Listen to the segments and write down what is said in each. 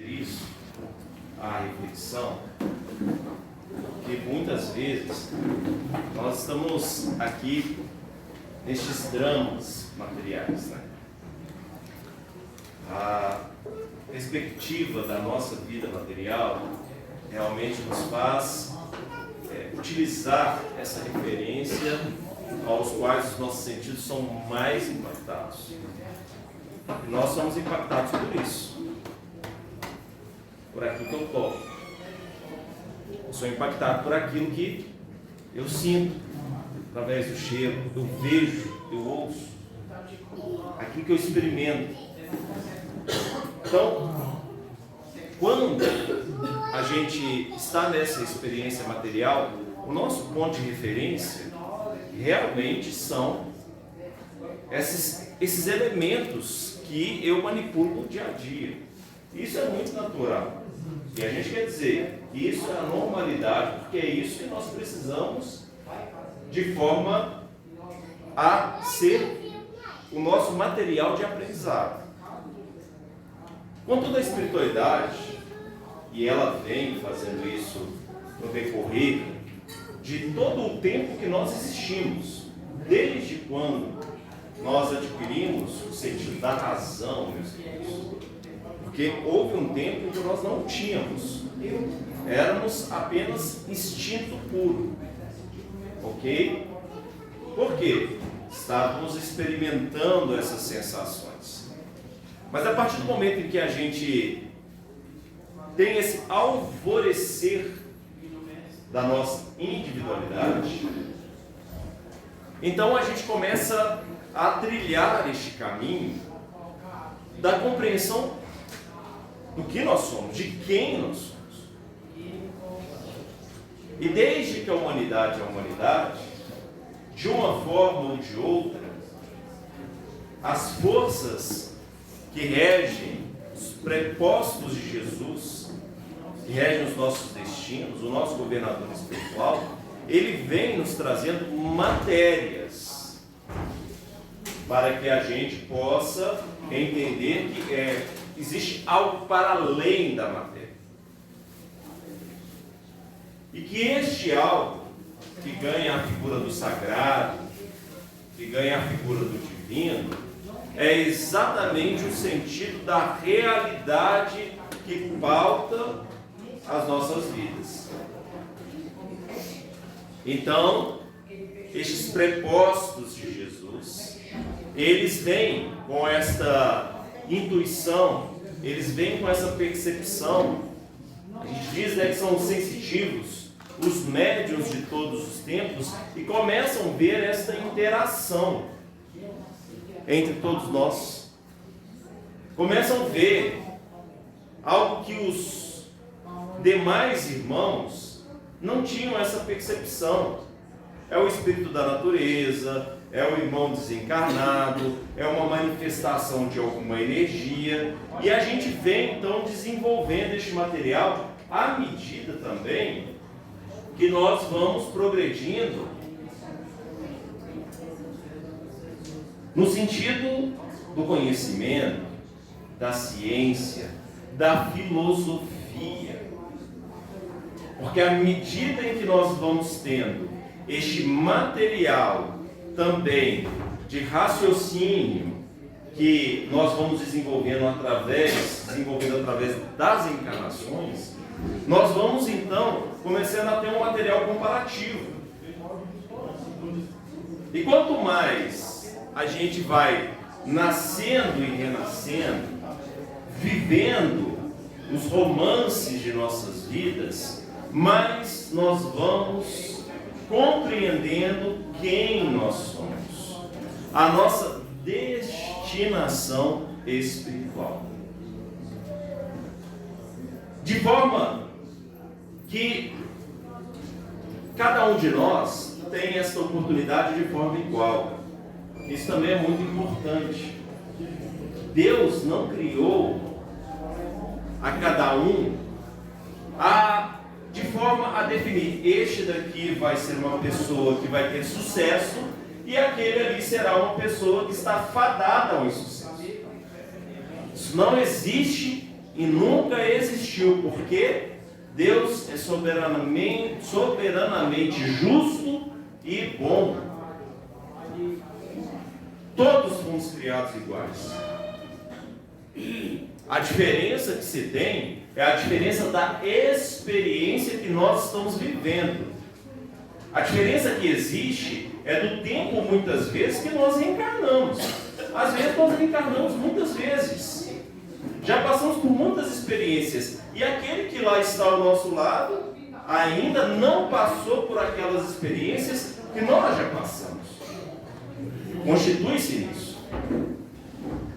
Isso, a reflexão, que muitas vezes nós estamos aqui nestes dramas materiais, né? A perspectiva da nossa vida material realmente nos faz utilizar essa referência aos quais os nossos sentidos são mais impactados. E nós somos impactados por isso, por aquilo que eu toco. Eu sou impactado por aquilo que eu sinto, através do cheiro, eu vejo, eu ouço, aquilo que eu experimento. Então, quando a gente está nessa experiência material, o nosso ponto de referência realmente são esses elementos que eu manipulo no dia a dia. Isso é muito natural. E a gente quer dizer que isso é a normalidade, porque é isso que nós precisamos de forma a ser o nosso material de aprendizado. Com toda a espiritualidade, e ela vem fazendo isso no decorrer de todo o tempo que nós existimos, desde quando nós adquirimos o sentido da razão, meus irmãos. Porque houve um tempo em que nós não tínhamos, éramos apenas instinto puro, ok? Por quê? Estávamos experimentando essas sensações. Mas a partir do momento em que a gente tem esse alvorecer da nossa individualidade, então a gente começa a trilhar este caminho da compreensão do que nós somos, de quem nós somos. E desde que a humanidade é a humanidade, de uma forma ou de outra, as forças que regem os prepostos de Jesus, que regem os nossos destinos, o nosso governador espiritual, ele vem nos trazendo matérias para que a gente possa entender que existe algo para além da matéria. E que este algo, que ganha a figura do sagrado, que ganha a figura do divino, é exatamente o sentido da realidade que pauta as nossas vidas. Então, estes prepostos de Jesus, eles vêm com esta intuição, eles vêm com essa percepção. A gente diz, que são sensitivos, os médiuns de todos os tempos, e começam a ver esta interação entre todos nós. Começam a ver algo que os demais irmãos não tinham essa percepção. É o espírito da natureza, é o irmão desencarnado, é uma manifestação de alguma energia, e a gente vem então desenvolvendo este material à medida também que nós vamos progredindo no sentido do conhecimento, da ciência, da filosofia. Porque à medida em que nós vamos tendo este material também de raciocínio que nós vamos desenvolvendo através das encarnações, nós vamos então começando a ter um material comparativo. E quanto mais a gente vai nascendo e renascendo, vivendo os romances de nossas vidas, mais nós vamos compreendendo quem nós somos, a nossa destinação espiritual. De forma que cada um de nós tem esta oportunidade de forma igual. Isso também é muito importante. Deus não criou a cada um de forma a definir: este daqui vai ser uma pessoa que vai ter sucesso e aquele ali será uma pessoa que está fadada ao insucesso. Isso não existe e nunca existiu, porque Deus é soberanamente justo e bom. Todos fomos criados iguais. A diferença que se tem é a diferença da experiência que nós estamos vivendo. A diferença que existe é do tempo, muitas vezes, que nós reencarnamos. Às vezes nós reencarnamos muitas vezes. Já passamos por muitas experiências. E aquele que lá está ao nosso lado ainda não passou por aquelas experiências que nós já passamos. Constitui-se nisso.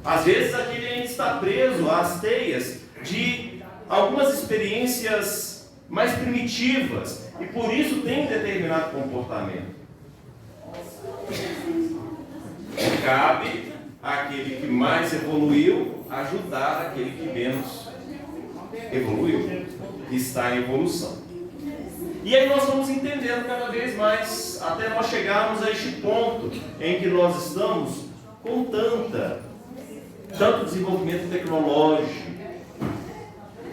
Às vezes aquele ainda está preso às teias de algumas experiências mais primitivas e por isso tem determinado comportamento. Cabe àquele que mais evoluiu ajudar aquele que menos evoluiu, que está em evolução. E aí nós vamos entendendo cada vez mais, até nós chegarmos a este ponto em que nós estamos com tanto desenvolvimento tecnológico,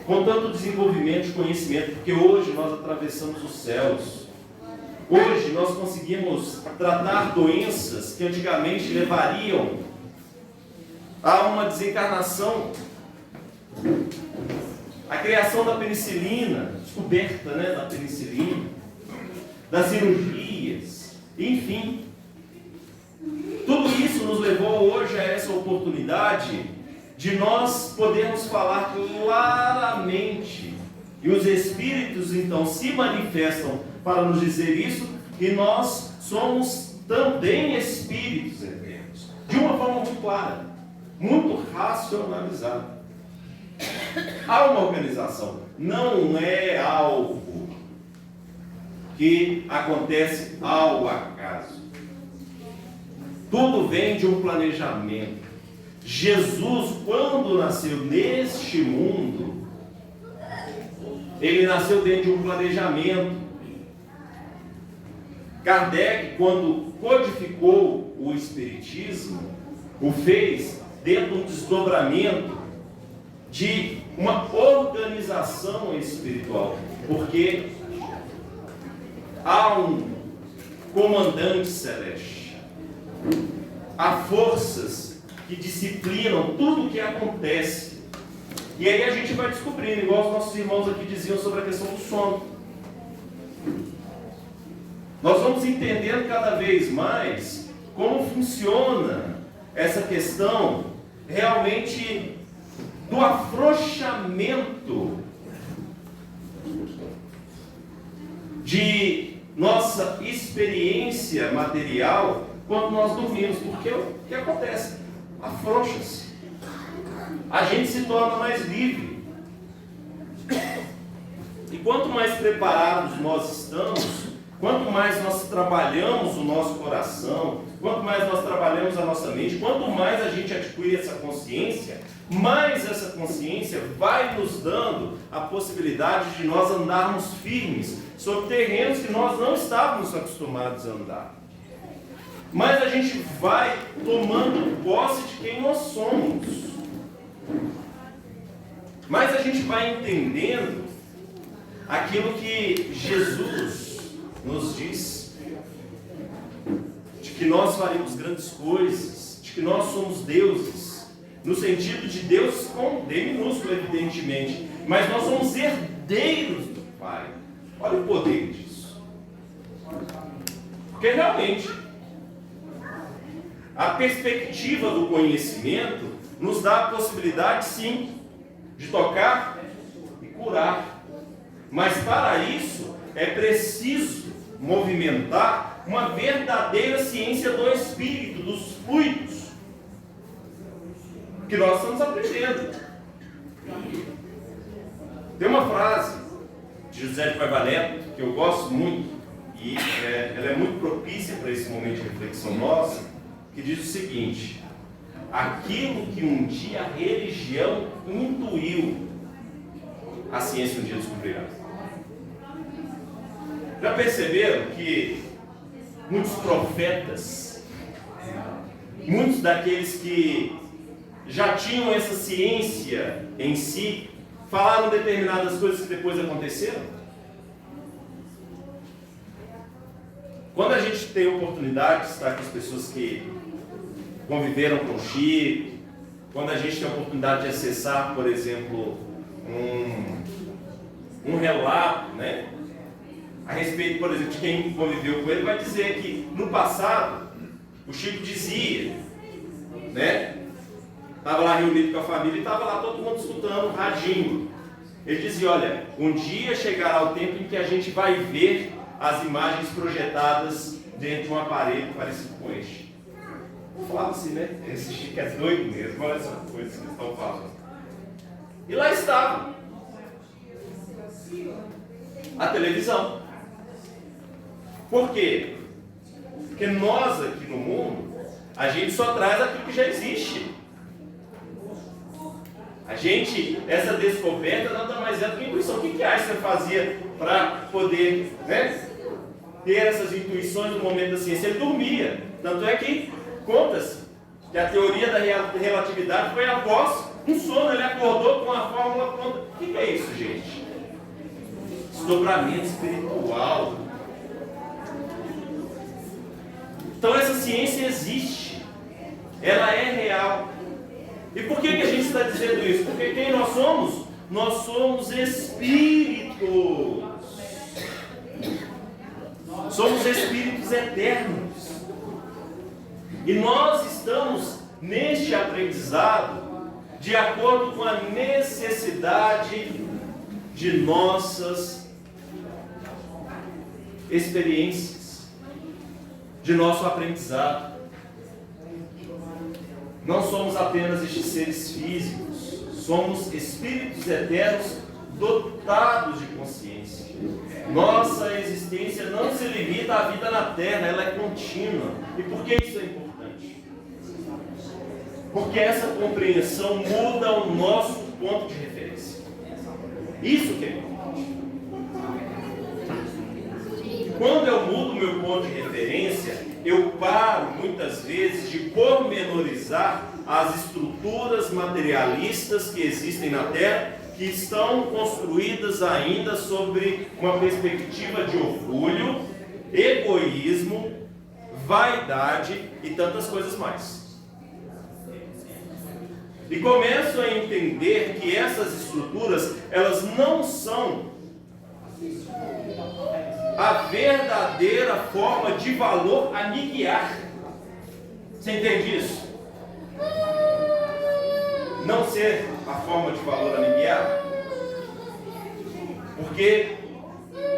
com tanto desenvolvimento de conhecimento, porque hoje nós atravessamos os céus. Hoje nós conseguimos tratar doenças que antigamente levariam a uma desencarnação. A criação da penicilina, descoberta da penicilina, das cirurgias, enfim. Tudo isso nos levou hoje a essa oportunidade de nós podermos falar claramente. E os Espíritos então se manifestam para nos dizer isso, que nós somos também Espíritos eternos. De uma forma muito clara, muito racionalizada. Há uma organização, não é algo que acontece ao acaso. Tudo vem de um planejamento. Jesus, quando nasceu neste mundo, ele nasceu dentro de um planejamento. Kardec, quando codificou o Espiritismo, o fez dentro de um desdobramento de uma organização espiritual, porque há um comandante celeste, há forças que disciplinam tudo o que acontece. E aí a gente vai descobrindo, igual os nossos irmãos aqui diziam sobre a questão do sono. Nós vamos entendendo cada vez mais como funciona essa questão realmente do afrouxamento de nossa experiência material quando nós dormimos. Porque o que acontece? Afrouxa-se. A gente se torna mais livre. E quanto mais preparados nós estamos, quanto mais nós trabalhamos o nosso coração, quanto mais nós trabalhamos a nossa mente, quanto mais a gente adquire essa consciência, mais essa consciência vai nos dando a possibilidade de nós andarmos firmes sobre terrenos que nós não estávamos acostumados a andar. Mas a gente vai tomando posse de quem nós somos. Mas a gente vai entendendo aquilo que Jesus nos diz, de que nós faremos grandes coisas, de que nós somos deuses, no sentido de Deus com D minúsculo, evidentemente, mas nós somos herdeiros do Pai. Olha o poder disso. Porque realmente a perspectiva do conhecimento nos dá a possibilidade, sim, de tocar e curar. Mas para isso é preciso movimentar uma verdadeira ciência do espírito, dos fluidos, que nós estamos aprendendo. Tem uma frase de José de Paiva Neto que eu gosto muito, e ela é muito propícia para esse momento de reflexão nossa, que diz o seguinte: aquilo que um dia a religião intuiu, a ciência um dia descobrirá. Já perceberam que muitos profetas, muitos daqueles que já tinham essa ciência em si, falaram determinadas coisas que depois aconteceram. Quando a gente tem a oportunidade de estar com as pessoas que conviveram com o Chico, quando a gente tem a oportunidade de acessar, por exemplo, um relato, né, a respeito, por exemplo, de quem conviveu com ele, vai dizer que no passado o Chico dizia, né, estava lá reunido com a família e estava lá todo mundo escutando um radinho. Ele dizia: olha, um dia chegará o tempo em que a gente vai ver as imagens projetadas dentro de um aparelho parecido com este. Eu falava assim, né? Esse Chico é doido mesmo, olha essa coisa que eles estão falando. E lá estava a televisão. Por quê? Porque nós aqui no mundo, a gente só traz aquilo que já existe. A gente, essa descoberta nada mais é do que intuição. O que Einstein fazia para poder, né, ter essas intuições no momento da ciência? Ele dormia. Tanto é que conta-se que a teoria da relatividade foi após um sono. Ele acordou com a fórmula pronta. O que é isso, gente? Desdobramento espiritual. Então essa ciência existe. Ela é real. E por que a gente está dizendo isso? Porque quem nós somos? Nós somos espíritos. Somos espíritos eternos. E nós estamos neste aprendizado de acordo com a necessidade de nossas experiências, de nosso aprendizado. Não somos apenas estes seres físicos, somos espíritos eternos dotados de consciência. Nossa existência não se limita à vida na Terra, ela é contínua. E por que isso é importante? Porque essa compreensão muda o nosso ponto de referência. Isso que é importante. Quando eu mudo o meu ponto de referência, eu paro muitas vezes de pormenorizar as estruturas materialistas que existem na Terra, que estão construídas ainda sobre uma perspectiva de orgulho, egoísmo, vaidade e tantas coisas mais. E começo a entender que essas estruturas, elas não são a verdadeira forma de valor a me guiar. Você entende isso? Não ser a forma de valor a me guiar. Porque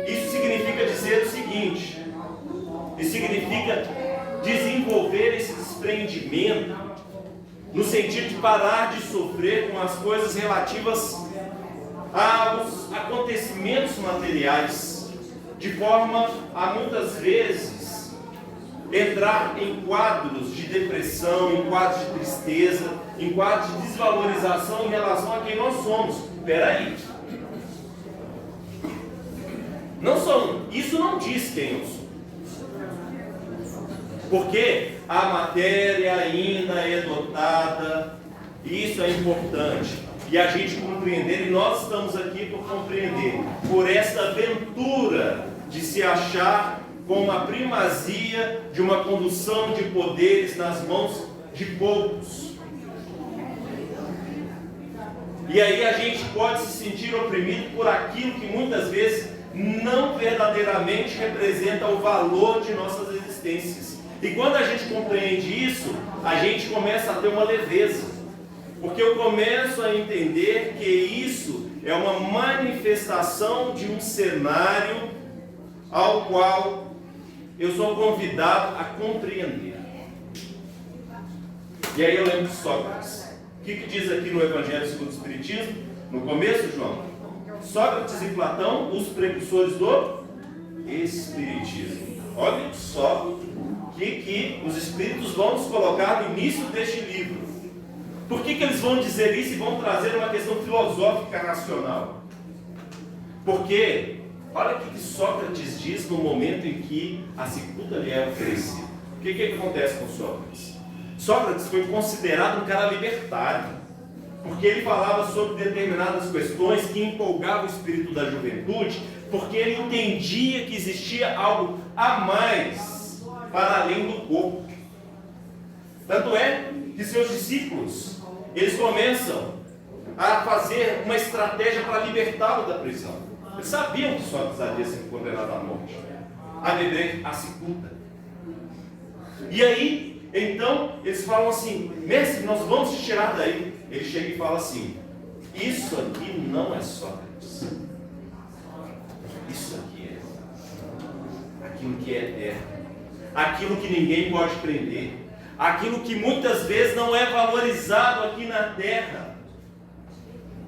isso significa dizer o seguinte: isso significa desenvolver esse desprendimento, no sentido de parar de sofrer com as coisas relativas aos acontecimentos materiais, de forma a muitas vezes entrar em quadros de depressão, em quadros de tristeza, em quadros de desvalorização em relação a quem nós somos. Espera aí. Isso não diz quem eu sou. Porque a matéria ainda é dotada, isso é importante. E a gente compreender, e nós estamos aqui por compreender, por esta aventura de se achar com a primazia de uma condução de poderes nas mãos de poucos. E aí a gente pode se sentir oprimido por aquilo que muitas vezes não verdadeiramente representa o valor de nossas existências. E quando a gente compreende isso, a gente começa a ter uma leveza. Porque eu começo a entender que isso é uma manifestação de um cenário ao qual eu sou convidado a compreender. E aí eu lembro de Sócrates. O que diz aqui no Evangelho segundo o Espiritismo? No começo, João? Sócrates e Platão, os precursores do Espiritismo. Olha só que os Espíritos vão nos colocar no início deste livro. Por que eles vão dizer isso e vão trazer uma questão filosófica racional? Porque, olha o que Sócrates diz no momento em que a cicuta lhe é oferecida. O que acontece com Sócrates? Sócrates foi considerado um cara libertário. porque ele falava sobre determinadas questões que empolgavam o espírito da juventude, porque ele entendia que existia algo a mais para além do corpo. Tanto é que seus discípulos, eles começam a fazer uma estratégia para libertá-lo da prisão. Eles sabiam que só precisaria ser condenado à morte, a beber a cicuta. E aí, então, eles falam assim: mestre, nós vamos te tirar daí. Ele chega e fala assim: isso aqui não é Sócrates. Isso aqui é aquilo que é eterno, aquilo que ninguém pode prender, aquilo que muitas vezes não é valorizado aqui na terra.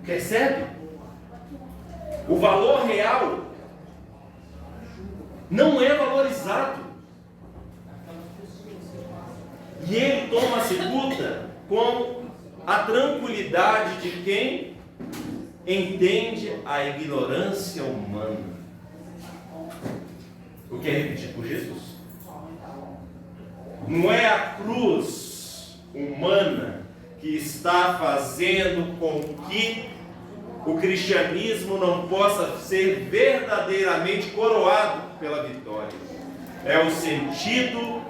Percebe? O valor real não é valorizado. E ele toma a cicuta com a tranquilidade de quem entende a ignorância humana. O que é repetido por Jesus? Não é a cruz humana que está fazendo com que o cristianismo não possa ser verdadeiramente coroado pela vitória. É o sentido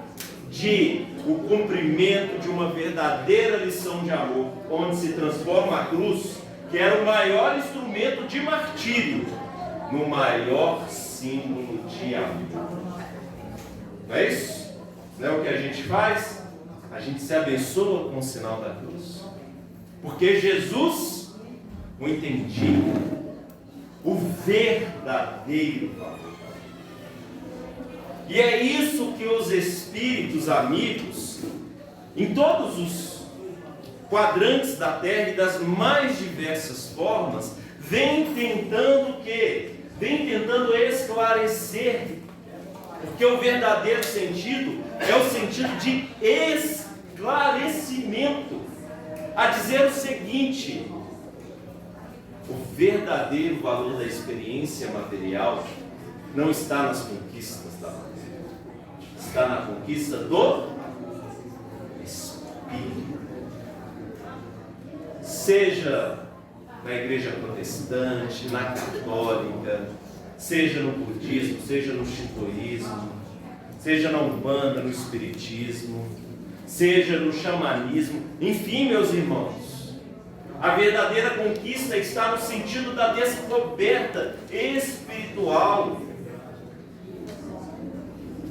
de o cumprimento de uma verdadeira lição de amor, onde se transforma a cruz, que era o maior instrumento de martírio, no maior símbolo de amor. Não é isso? Não é o que a gente faz? A gente se abençoa com o sinal da cruz, porque Jesus o entendia, o verdadeiro valor. E é isso que os espíritos amigos, em todos os quadrantes da terra e das mais diversas formas, vêm tentando esclarecer, porque o verdadeiro sentido é o sentido de esclarecimento, a dizer o seguinte: o verdadeiro valor da experiência material não está nas conquistas da vida, está na conquista do Espírito. Seja na igreja protestante, na católica, seja no budismo, seja no shintoísmo, seja na umbanda, no espiritismo, seja no xamanismo, enfim, meus irmãos, a verdadeira conquista está no sentido da descoberta espiritual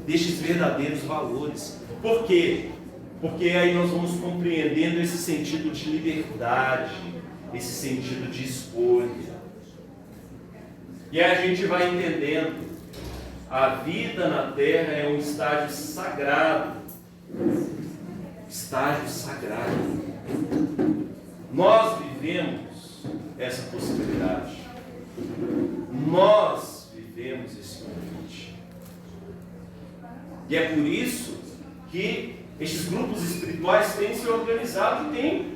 destes verdadeiros valores. Por quê? Porque aí nós vamos compreendendo esse sentido de liberdade, esse sentido de escolha. E aí a gente vai entendendo, a vida na terra é um estágio sagrado. Estágio sagrado. Nós vivemos essa possibilidade. Nós vivemos esse convite. E é por isso que estes grupos espirituais têm se organizado e têm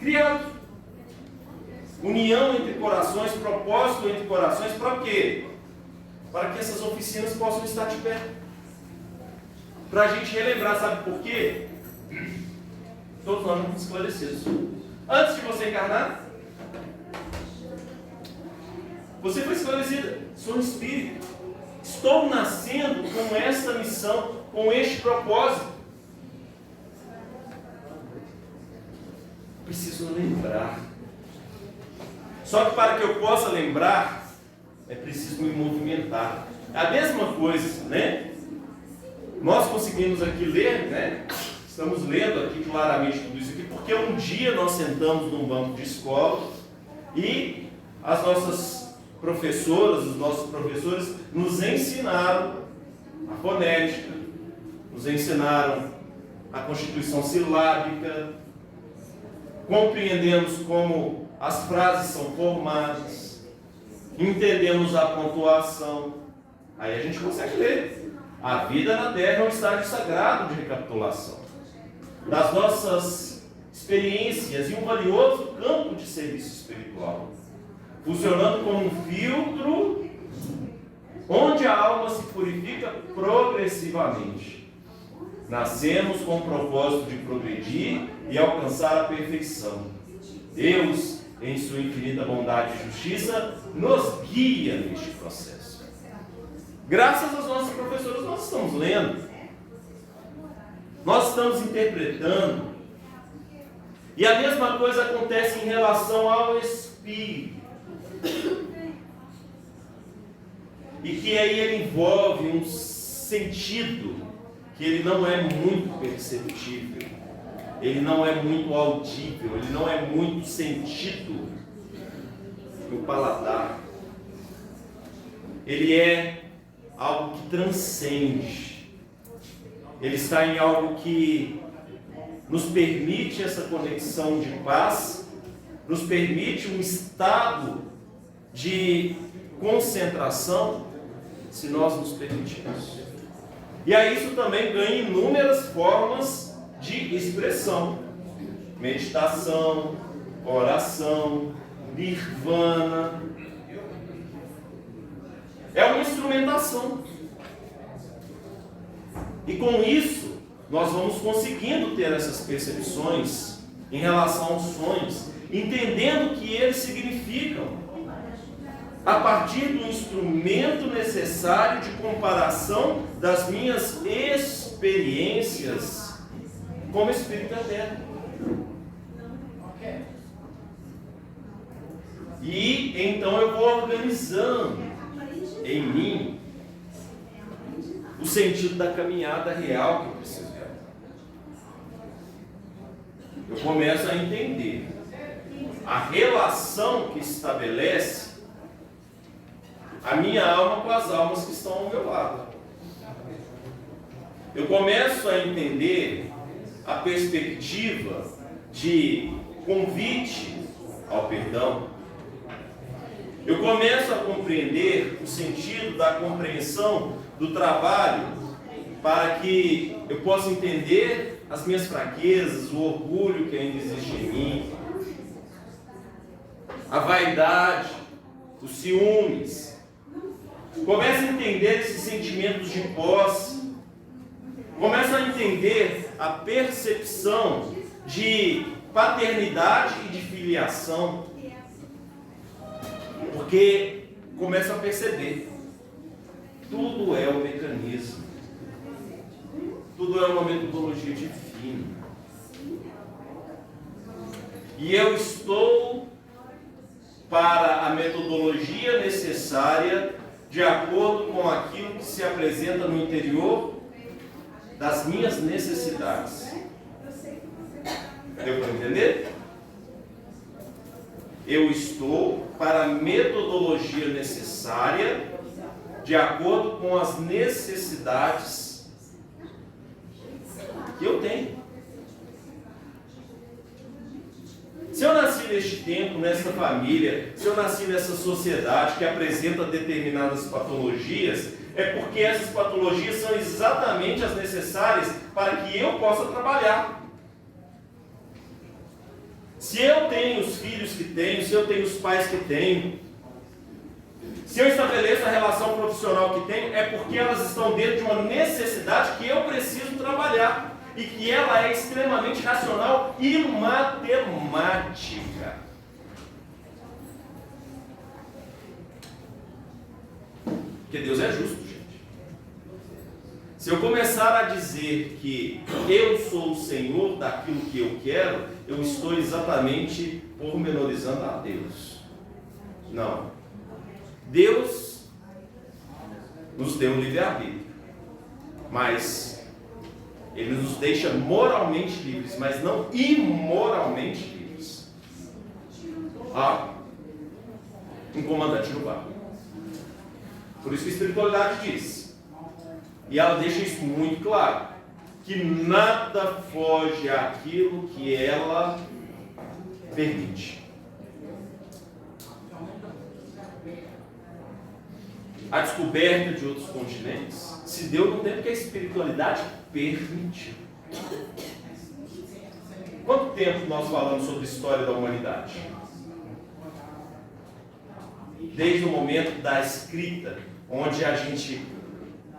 criado união entre corações, propósito entre corações. Para quê? Para que essas oficinas possam estar de pé. Para a gente relembrar, sabe por quê? Todos nós estamos esclarecidos. Antes de você encarnar, você foi esclarecida. Sou um espírito. Estou nascendo com esta missão, com este propósito. Preciso lembrar. Só que para que eu possa lembrar, é preciso me movimentar. É a mesma coisa, né? Nós conseguimos aqui ler, né? Estamos lendo aqui claramente tudo isso aqui, porque um dia nós sentamos num banco de escola e as nossas professoras, os nossos professores nos ensinaram a fonética, nos ensinaram a constituição silábica, compreendemos como as frases são formadas, entendemos a pontuação. Aí a gente consegue ler. A vida na Terra é um estágio sagrado de recapitulação das nossas experiências e um valioso campo de serviço espiritual, funcionando como um filtro onde a alma se purifica progressivamente. Nascemos com o propósito de progredir e alcançar a perfeição. Deus, em sua infinita bondade e justiça, nos guia neste processo. Graças aos nossos professores, nós estamos lendo, nós estamos interpretando, e a mesma coisa acontece em relação ao Espírito. E que aí ele envolve um sentido que ele não é muito perceptível, ele não é muito audível, ele não é muito sentido no paladar. Ele é algo que transcende, ele está em algo que nos permite essa conexão de paz, nos permite um estado de concentração, se nós nos permitirmos. E aí isso também ganha inúmeras formas de expressão: meditação, oração, nirvana. É uma instrumentação. E com isso, nós vamos conseguindo ter essas percepções em relação aos sonhos, entendendo que eles significam a partir do instrumento necessário de comparação das minhas experiências como espírito eterno. E então eu vou organizando em mim o sentido da caminhada real que eu preciso realizar. Eu começo a entender a relação que estabelece a minha alma com as almas que estão ao meu lado. Eu começo a entender a perspectiva de convite ao perdão. Eu começo a compreender o sentido da compreensão do trabalho para que eu possa entender as minhas fraquezas, o orgulho que ainda existe em mim, a vaidade, os ciúmes. Começa a entender esses sentimentos de posse. Começa a entender a percepção de paternidade e de filiação. Porque começa a perceber. Tudo é um mecanismo. Tudo é uma metodologia divina. E eu estou para a metodologia necessária de acordo com aquilo que se apresenta no interior das minhas necessidades. Deu para entender? Eu estou para a metodologia necessária de acordo com as necessidades que eu tenho. Se eu nasci neste tempo, nesta família, se eu nasci nessa sociedade que apresenta determinadas patologias, é porque essas patologias são exatamente as necessárias para que eu possa trabalhar. Se eu tenho os filhos que tenho, se eu tenho os pais que tenho, se eu estabeleço a relação profissional que tenho, é porque elas estão dentro de uma necessidade que eu preciso trabalhar. E que ela é extremamente racional e matemática. Porque Deus é justo, gente. Se eu começar a dizer que eu sou o Senhor daquilo que eu quero, eu estou exatamente pormenorizando a Deus. Não. Deus nos deu um livre-arbítrio. Mas Ele nos deixa moralmente livres, mas não imoralmente livres. Um comandante no barco. Por isso que a espiritualidade diz, e ela deixa isso muito claro, que nada foge àquilo que ela permite. A descoberta de outros continentes se deu no tempo que a espiritualidade permitiu. Quanto tempo nós falamos sobre a história da humanidade? Desde o momento da escrita, onde a gente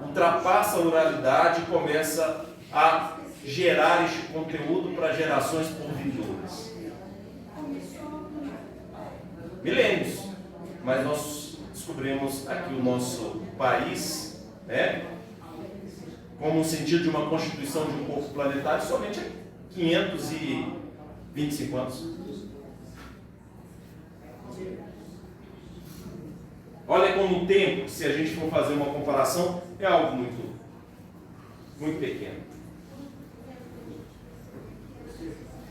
ultrapassa a oralidade e começa a gerar este conteúdo para gerações por vindouras. milênios. Mas nós descobrimos aqui o nosso país, né, como um sentido de uma constituição de um corpo planetário somente há 525 anos. Olha como o tempo, se a gente for fazer uma comparação, é algo muito, muito pequeno.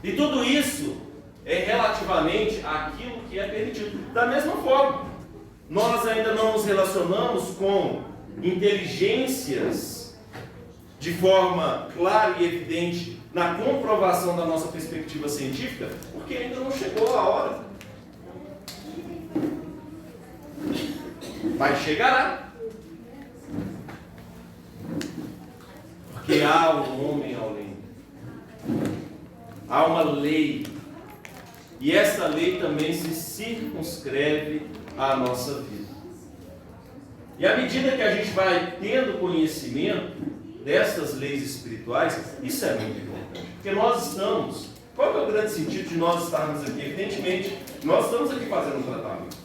E tudo isso é relativamente àquilo que é permitido. Da mesma forma, nós ainda não nos relacionamos com inteligências de forma clara e evidente na comprovação da nossa perspectiva científica, porque ainda não chegou a hora. Mas chegará. Porque há um homem além. Há uma lei. E essa lei também se circunscreve à nossa vida. E à medida que a gente vai tendo conhecimento dessas leis espirituais, isso é muito importante. Porque nós estamos... Qual é o grande sentido de nós estarmos aqui? Evidentemente, nós estamos aqui fazendo um tratamento.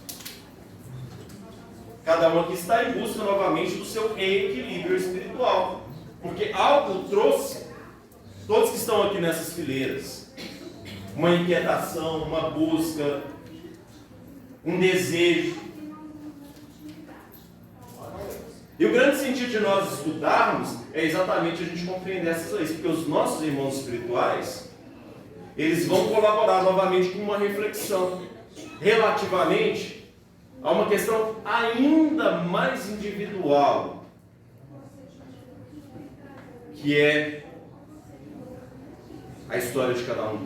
Cada um aqui está em busca novamente do seu reequilíbrio espiritual. Porque algo trouxe todos que estão aqui nessas fileiras. Uma inquietação, uma busca, um desejo. E o grande sentido de nós estudarmos é exatamente a gente compreender essas leis. Porque os nossos irmãos espirituais, eles vão colaborar novamente com uma reflexão relativamente a uma questão ainda mais individual, que é a história de cada um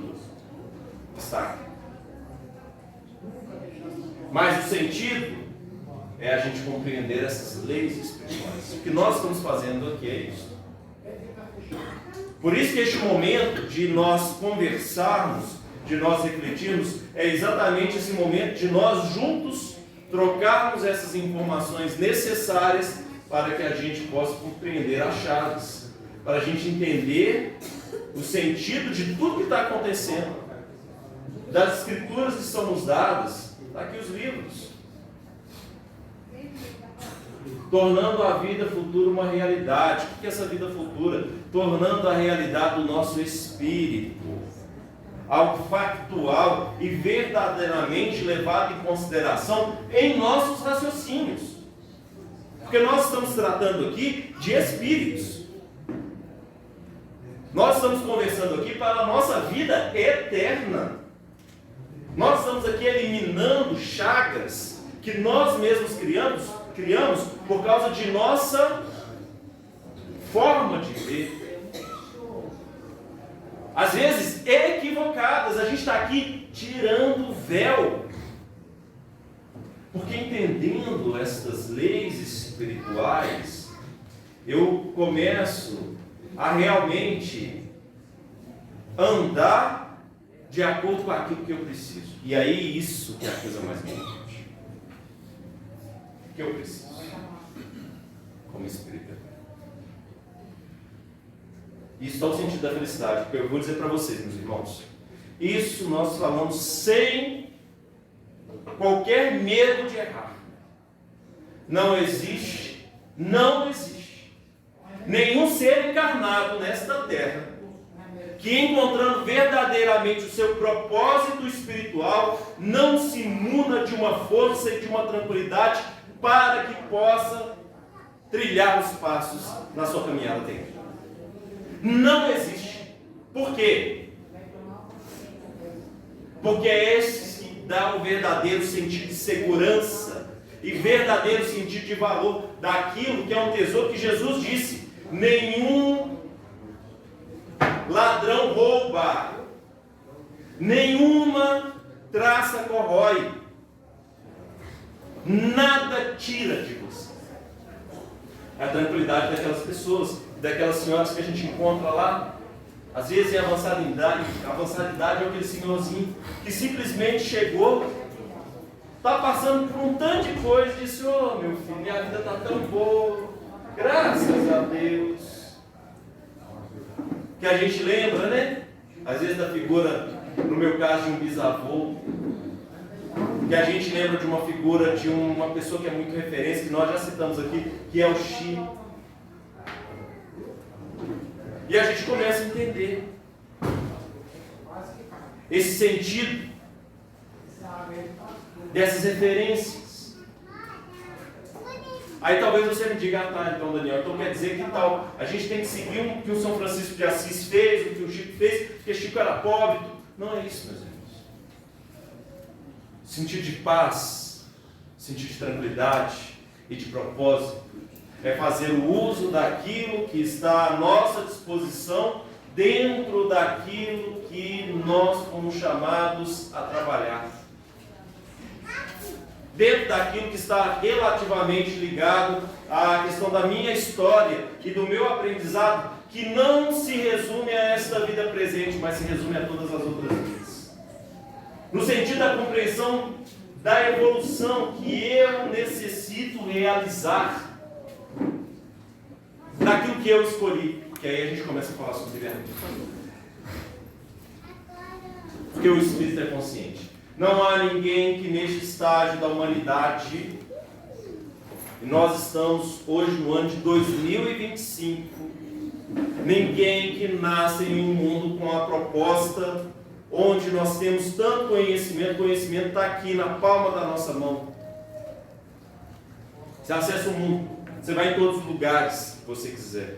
que está aqui. Mas o sentido é a gente compreender essas leis espirituais. O que nós estamos fazendo aqui é isso. Por isso que este momento de nós conversarmos, de nós refletirmos, é exatamente esse momento de nós juntos trocarmos essas informações necessárias para que a gente possa compreender as chaves, para a gente entender o sentido de tudo que está acontecendo, das escrituras que são nos dadas, está aqui os livros, tornando a vida futura uma realidade. O que é essa vida futura? Tornando a realidade do nosso espírito algo factual e verdadeiramente levado em consideração em nossos raciocínios. Porque nós estamos tratando aqui de espíritos. Nós estamos conversando aqui para a nossa vida eterna. Nós estamos aqui eliminando chagas que nós mesmos criamos por causa de nossa forma de ver. Às vezes equivocadas. A gente está aqui tirando o véu. Porque entendendo estas leis espirituais, eu começo a realmente andar de acordo com aquilo que eu preciso. E aí isso que é a coisa mais importante. O que eu preciso como espírito. Isso é o sentido da felicidade, porque eu vou dizer para vocês, meus irmãos, isso nós falamos sem qualquer medo de errar. Não existe nenhum ser encarnado nesta terra que, encontrando verdadeiramente o seu propósito espiritual, não se imuna de uma força e de uma tranquilidade para que possa trilhar os passos na sua caminhada terrena. Não existe. Por quê? Porque é esse que dá o verdadeiro sentido de segurança e verdadeiro sentido de valor daquilo que é um tesouro que Jesus disse: nenhum ladrão rouba, nenhuma traça corrói, nada tira de você. É a tranquilidade daquelas pessoas, daquelas senhoras que a gente encontra lá, às vezes em avançada idade. Avançada idade é aquele senhorzinho que simplesmente chegou, está passando por um tanto de coisa e disse: ô meu filho, minha vida está tão boa, graças a Deus. Que a gente lembra, né? Às vezes da figura, no meu caso, de um bisavô, que a gente lembra de uma figura, de uma pessoa que é muito referência, que nós já citamos aqui, que é o Xi. E a gente começa a entender esse sentido dessas referências. Aí talvez você me diga, tá, então Daniel, então quer dizer que tal, a gente tem que seguir o que o São Francisco de Assis fez, o que o Chico fez, porque Chico era pobre. Não é isso, meus irmãos. Sentido de paz, sentido de tranquilidade e de propósito é fazer o uso daquilo que está à nossa disposição dentro daquilo que nós fomos chamados a trabalhar. Dentro daquilo que está relativamente ligado à questão da minha história e do meu aprendizado, que não se resume a esta vida presente, mas se resume a todas as outras vidas. No sentido da compreensão da evolução que eu necessito realizar daquilo que eu escolhi, que aí a gente começa a falar sobre livre-arbítrio. Porque o Espírito é consciente. Não há ninguém que neste estágio da humanidade, e nós estamos hoje no ano de 2025, ninguém que nasce em um mundo com a proposta onde nós temos tanto conhecimento, o conhecimento está aqui na palma da nossa mão. Você acessa o mundo, você vai em todos os lugares que você quiser.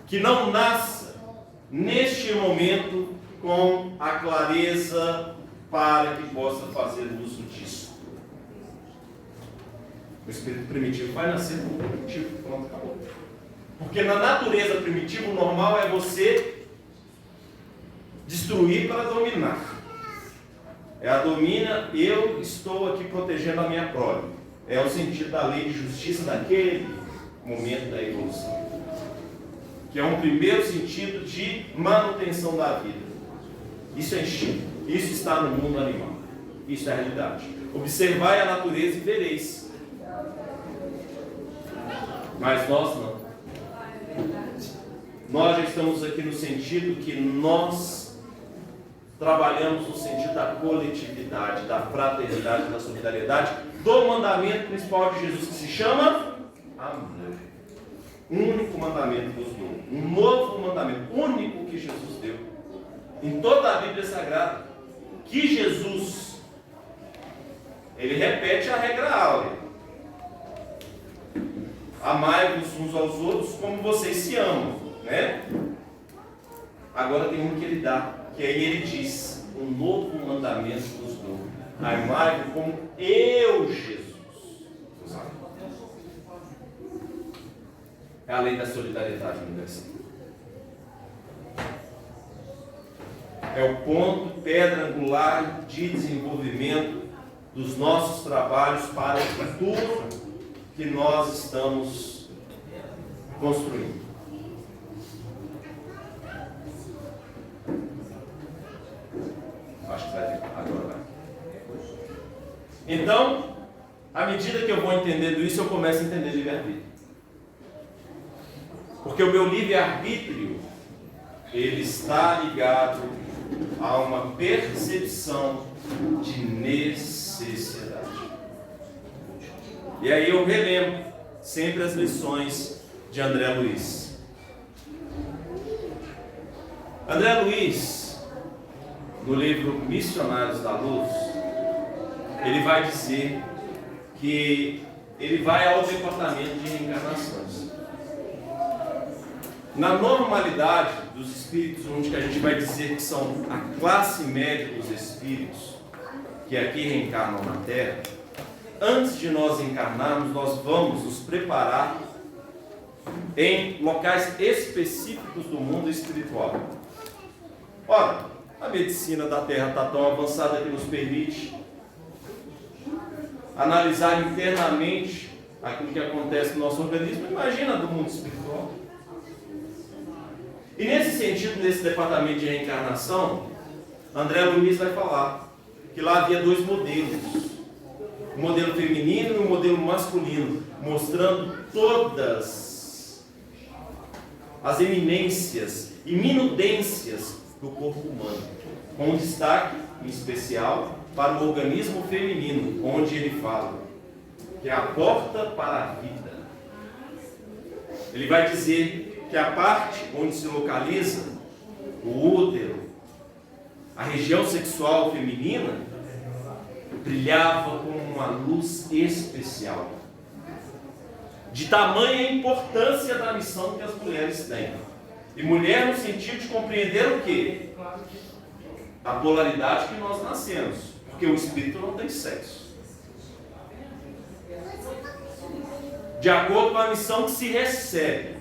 Que não nasça neste momento com a clareza para que possa fazer uso disso. O espírito primitivo vai nascer com o primitivo, pronto, acabou. Porque na natureza primitiva, o normal é você destruir para dominar. É a domina, eu estou aqui protegendo a minha prole. É o sentido da lei de justiça daquele momento da evolução. Que é um primeiro sentido de manutenção da vida. Isso é instinto. Isso está no mundo animal. Isso é a realidade. Observai a natureza e vereis. Mas nós não. Nós já estamos aqui no sentido que nós trabalhamos no sentido da coletividade, da fraternidade, da solidariedade, do mandamento principal de Jesus, que se chama amor. Único mandamento nos deu. Um novo mandamento, único que Jesus deu. Em toda a Bíblia Sagrada, que Jesus, ele repete a regra áurea. Amai-vos uns aos outros como vocês se amam, né? Agora tem um que ele dá, que aí ele diz, um novo mandamento vos dou. Amai-vos como eu, Jesus, vos amo. É a lei da solidariedade universal. É o ponto, pedra angular de desenvolvimento dos nossos trabalhos para o futuro que nós estamos construindo. Acho que vai ficar agora. Então, à medida que eu vou entendendo isso, eu começo a entender livre-arbítrio. Porque o meu livre-arbítrio, ele está ligado a uma percepção de necessidade. E aí eu relembro sempre as lições de André Luiz. André Luiz, no livro Missionários da Luz, ele vai dizer que ele vai ao departamento de reencarnações. Na normalidade dos espíritos, onde a gente vai dizer que são a classe média dos espíritos que aqui reencarnam na Terra, antes de nós encarnarmos, nós vamos nos preparar em locais específicos do mundo espiritual. Ora, a medicina da Terra está tão avançada que nos permite analisar internamente aquilo que acontece no nosso organismo. Imagina do mundo espiritual. E nesse sentido, nesse departamento de reencarnação, André Luiz vai falar que lá havia dois modelos, o modelo feminino e o modelo masculino, mostrando todas as eminências e minudências do corpo humano, com um destaque em especial para o organismo feminino, onde ele fala que é a porta para a vida. Ele vai dizer que a parte onde se localiza o útero, a região sexual feminina, brilhava com uma luz especial, de tamanha importância da missão que as mulheres têm. E mulher no sentido de compreender o quê? A polaridade que nós nascemos, porque o espírito não tem sexo. De acordo com a missão que se recebe.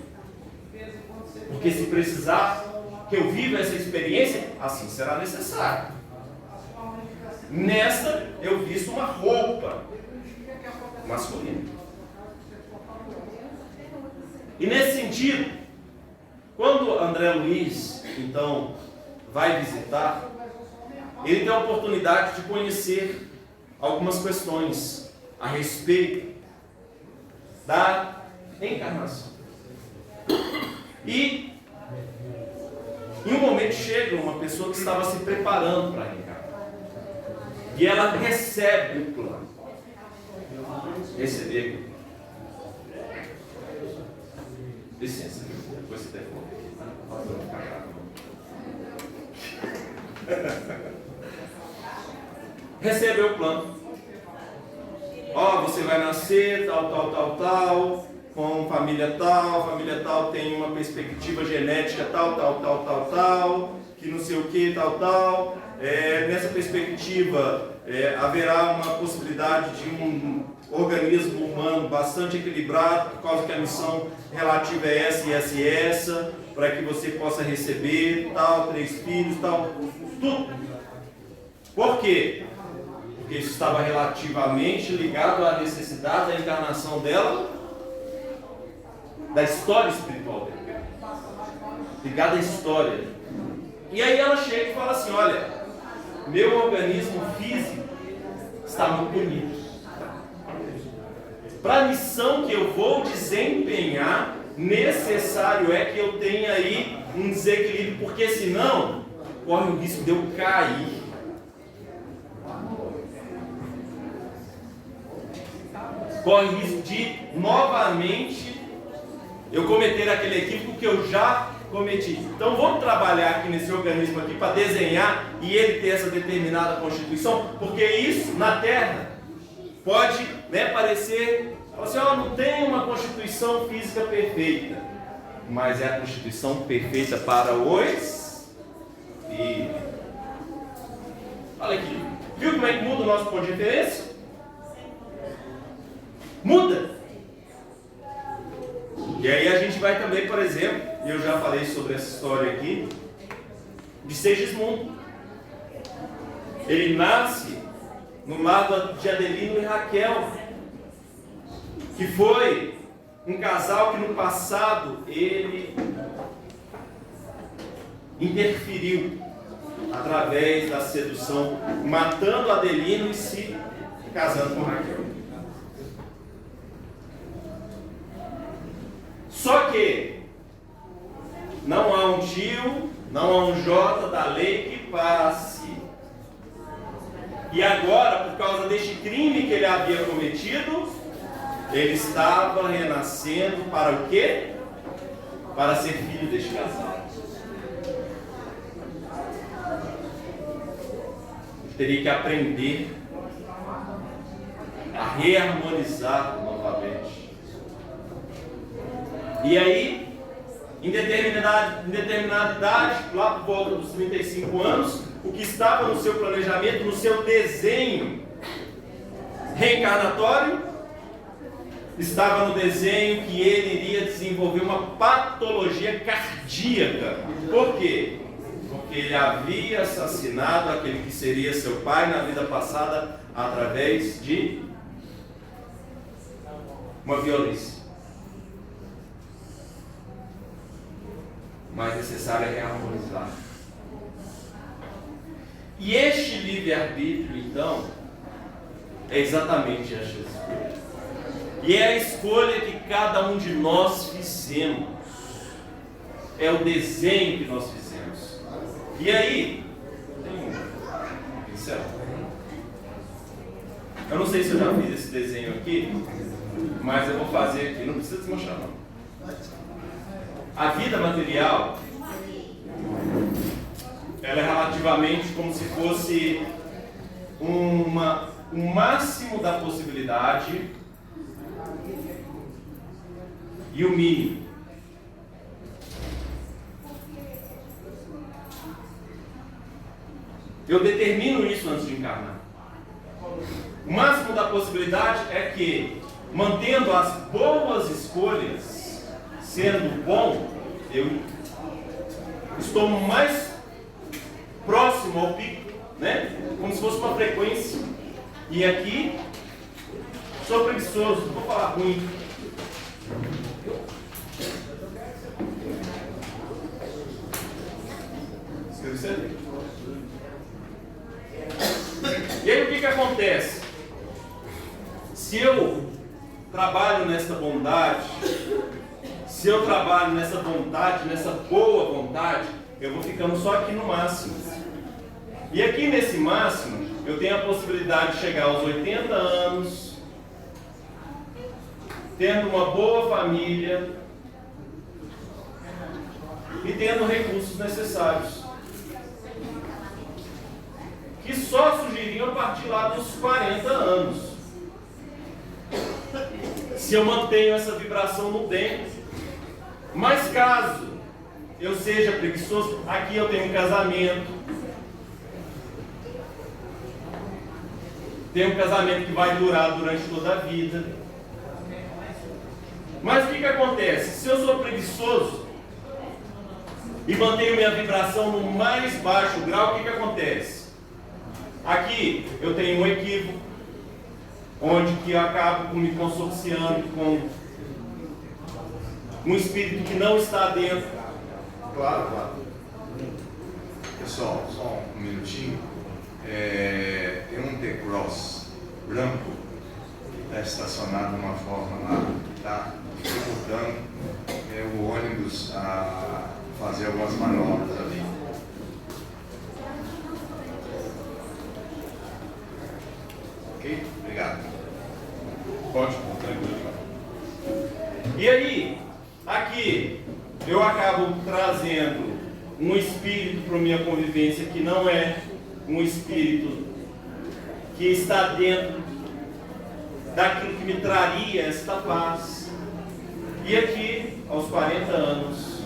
Porque se precisar que eu viva essa experiência, assim será necessário. Nesta, eu visto uma roupa masculina. E nesse sentido, quando André Luiz, então, vai visitar, ele tem a oportunidade de conhecer algumas questões a respeito da encarnação. E, em um momento, chega uma pessoa que estava se preparando para reencarnar. E ela recebe o plano. Receber. Licença, depois você devolve aqui. Recebeu o plano. Ó, você vai nascer, tal, com família tal tem uma perspectiva genética tal, que não sei o que, tal. Nessa perspectiva, haverá uma possibilidade de um organismo humano bastante equilibrado, por causa que a missão relativa é essa e essa, para que você possa receber, 3 filhos, tudo. Por quê? Porque isso estava relativamente ligado à necessidade da encarnação dela, da história espiritual dela, ligada à história. E aí ela chega e fala assim: olha, meu organismo físico está muito bonito. Para a missão que eu vou desempenhar, necessário é que eu tenha aí um desequilíbrio, porque senão corre o risco de eu cair. Corre o risco de, novamente, eu cometer aquele equívoco que eu já cometi. Então vamos trabalhar aqui nesse organismo aqui para desenhar e ele ter essa determinada constituição, porque isso na Terra pode, parecer, assim, não tem uma constituição física perfeita, mas é a constituição perfeita para os filhos. Olha aqui, viu como é que muda o nosso ponto de referência? Muda. E aí a gente vai também, por exemplo, e eu já falei sobre essa história aqui, de Segismundo. Ele nasce no lado de Adelino e Raquel, que foi um casal que no passado ele interferiu através da sedução, matando Adelino e se casando com Raquel. Só que não há um tio, não há um J da lei que passe. E agora, por causa deste crime que ele havia cometido, ele estava renascendo para o quê? Para ser filho deste casal. Ele teria que aprender a reharmonizar novamente. E aí, em determinada idade, lá por volta dos 35 anos, o que estava no seu planejamento, no seu desenho reencarnatório, estava no desenho que ele iria desenvolver uma patologia cardíaca. Por quê? Porque ele havia assassinado aquele que seria seu pai na vida passada através de uma violência. Mas necessário é reharmonizar. E este livre-arbítrio, então, é exatamente esta escolha. E é a escolha que cada um de nós fizemos. É o desenho que nós fizemos. E aí, tem um pincel. Eu não sei se eu já fiz esse desenho aqui, mas eu vou fazer aqui, não precisa desmanchar não. A vida material, ela é relativamente como se fosse um máximo da possibilidade e o mínimo. Eu determino isso antes de encarnar. O máximo da possibilidade é que, mantendo as boas escolhas, sendo bom, eu estou mais próximo ao pico, né? Como se fosse uma frequência. E aqui, sou preguiçoso, não vou falar ruim. Escreve certo? E aí o que acontece? Se eu trabalho nessa bondade, se eu trabalho nessa vontade, nessa boa vontade, eu vou ficando só aqui no máximo. E aqui nesse máximo, eu tenho a possibilidade de chegar aos 80 anos, tendo uma boa família e tendo recursos necessários, que só surgiriam a partir lá dos 40 anos. Se eu mantenho essa vibração no bem. Mas caso eu seja preguiçoso, aqui eu tenho um casamento. Tenho um casamento que vai durar durante toda a vida. Mas o que acontece? Se eu sou preguiçoso e mantenho minha vibração no mais baixo grau, o que acontece? Aqui eu tenho um equívoco, onde que eu acabo me consorciando com um espírito que não está dentro. Claro, claro. Pessoal, só um minutinho. Tem um T-Cross branco que está estacionado de uma forma lá, que está dificultando o ônibus a fazer algumas manobras ali. Ok? Obrigado. Pode, tranquilo. E aí, aqui, eu acabo trazendo um espírito para a minha convivência que não é um espírito que está dentro daquilo que me traria esta paz. E aqui, aos 40 anos,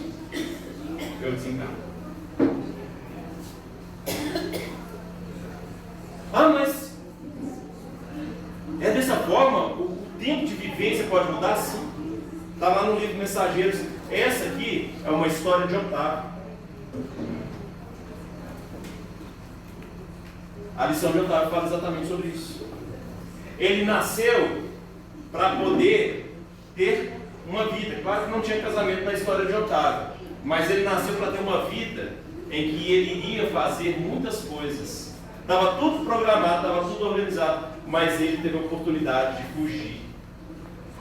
eu desencarno. Ah, mas é dessa forma? O tempo de vivência pode mudar? Sim. Está lá no livro Mensageiros. Essa aqui é uma história de Otávio. A lição de Otávio fala exatamente sobre isso. Ele nasceu para poder ter uma vida. Claro que não tinha casamento na história de Otávio, mas ele nasceu para ter uma vida em que ele iria fazer muitas coisas. Estava tudo programado, estava tudo organizado, mas ele teve a oportunidade de fugir.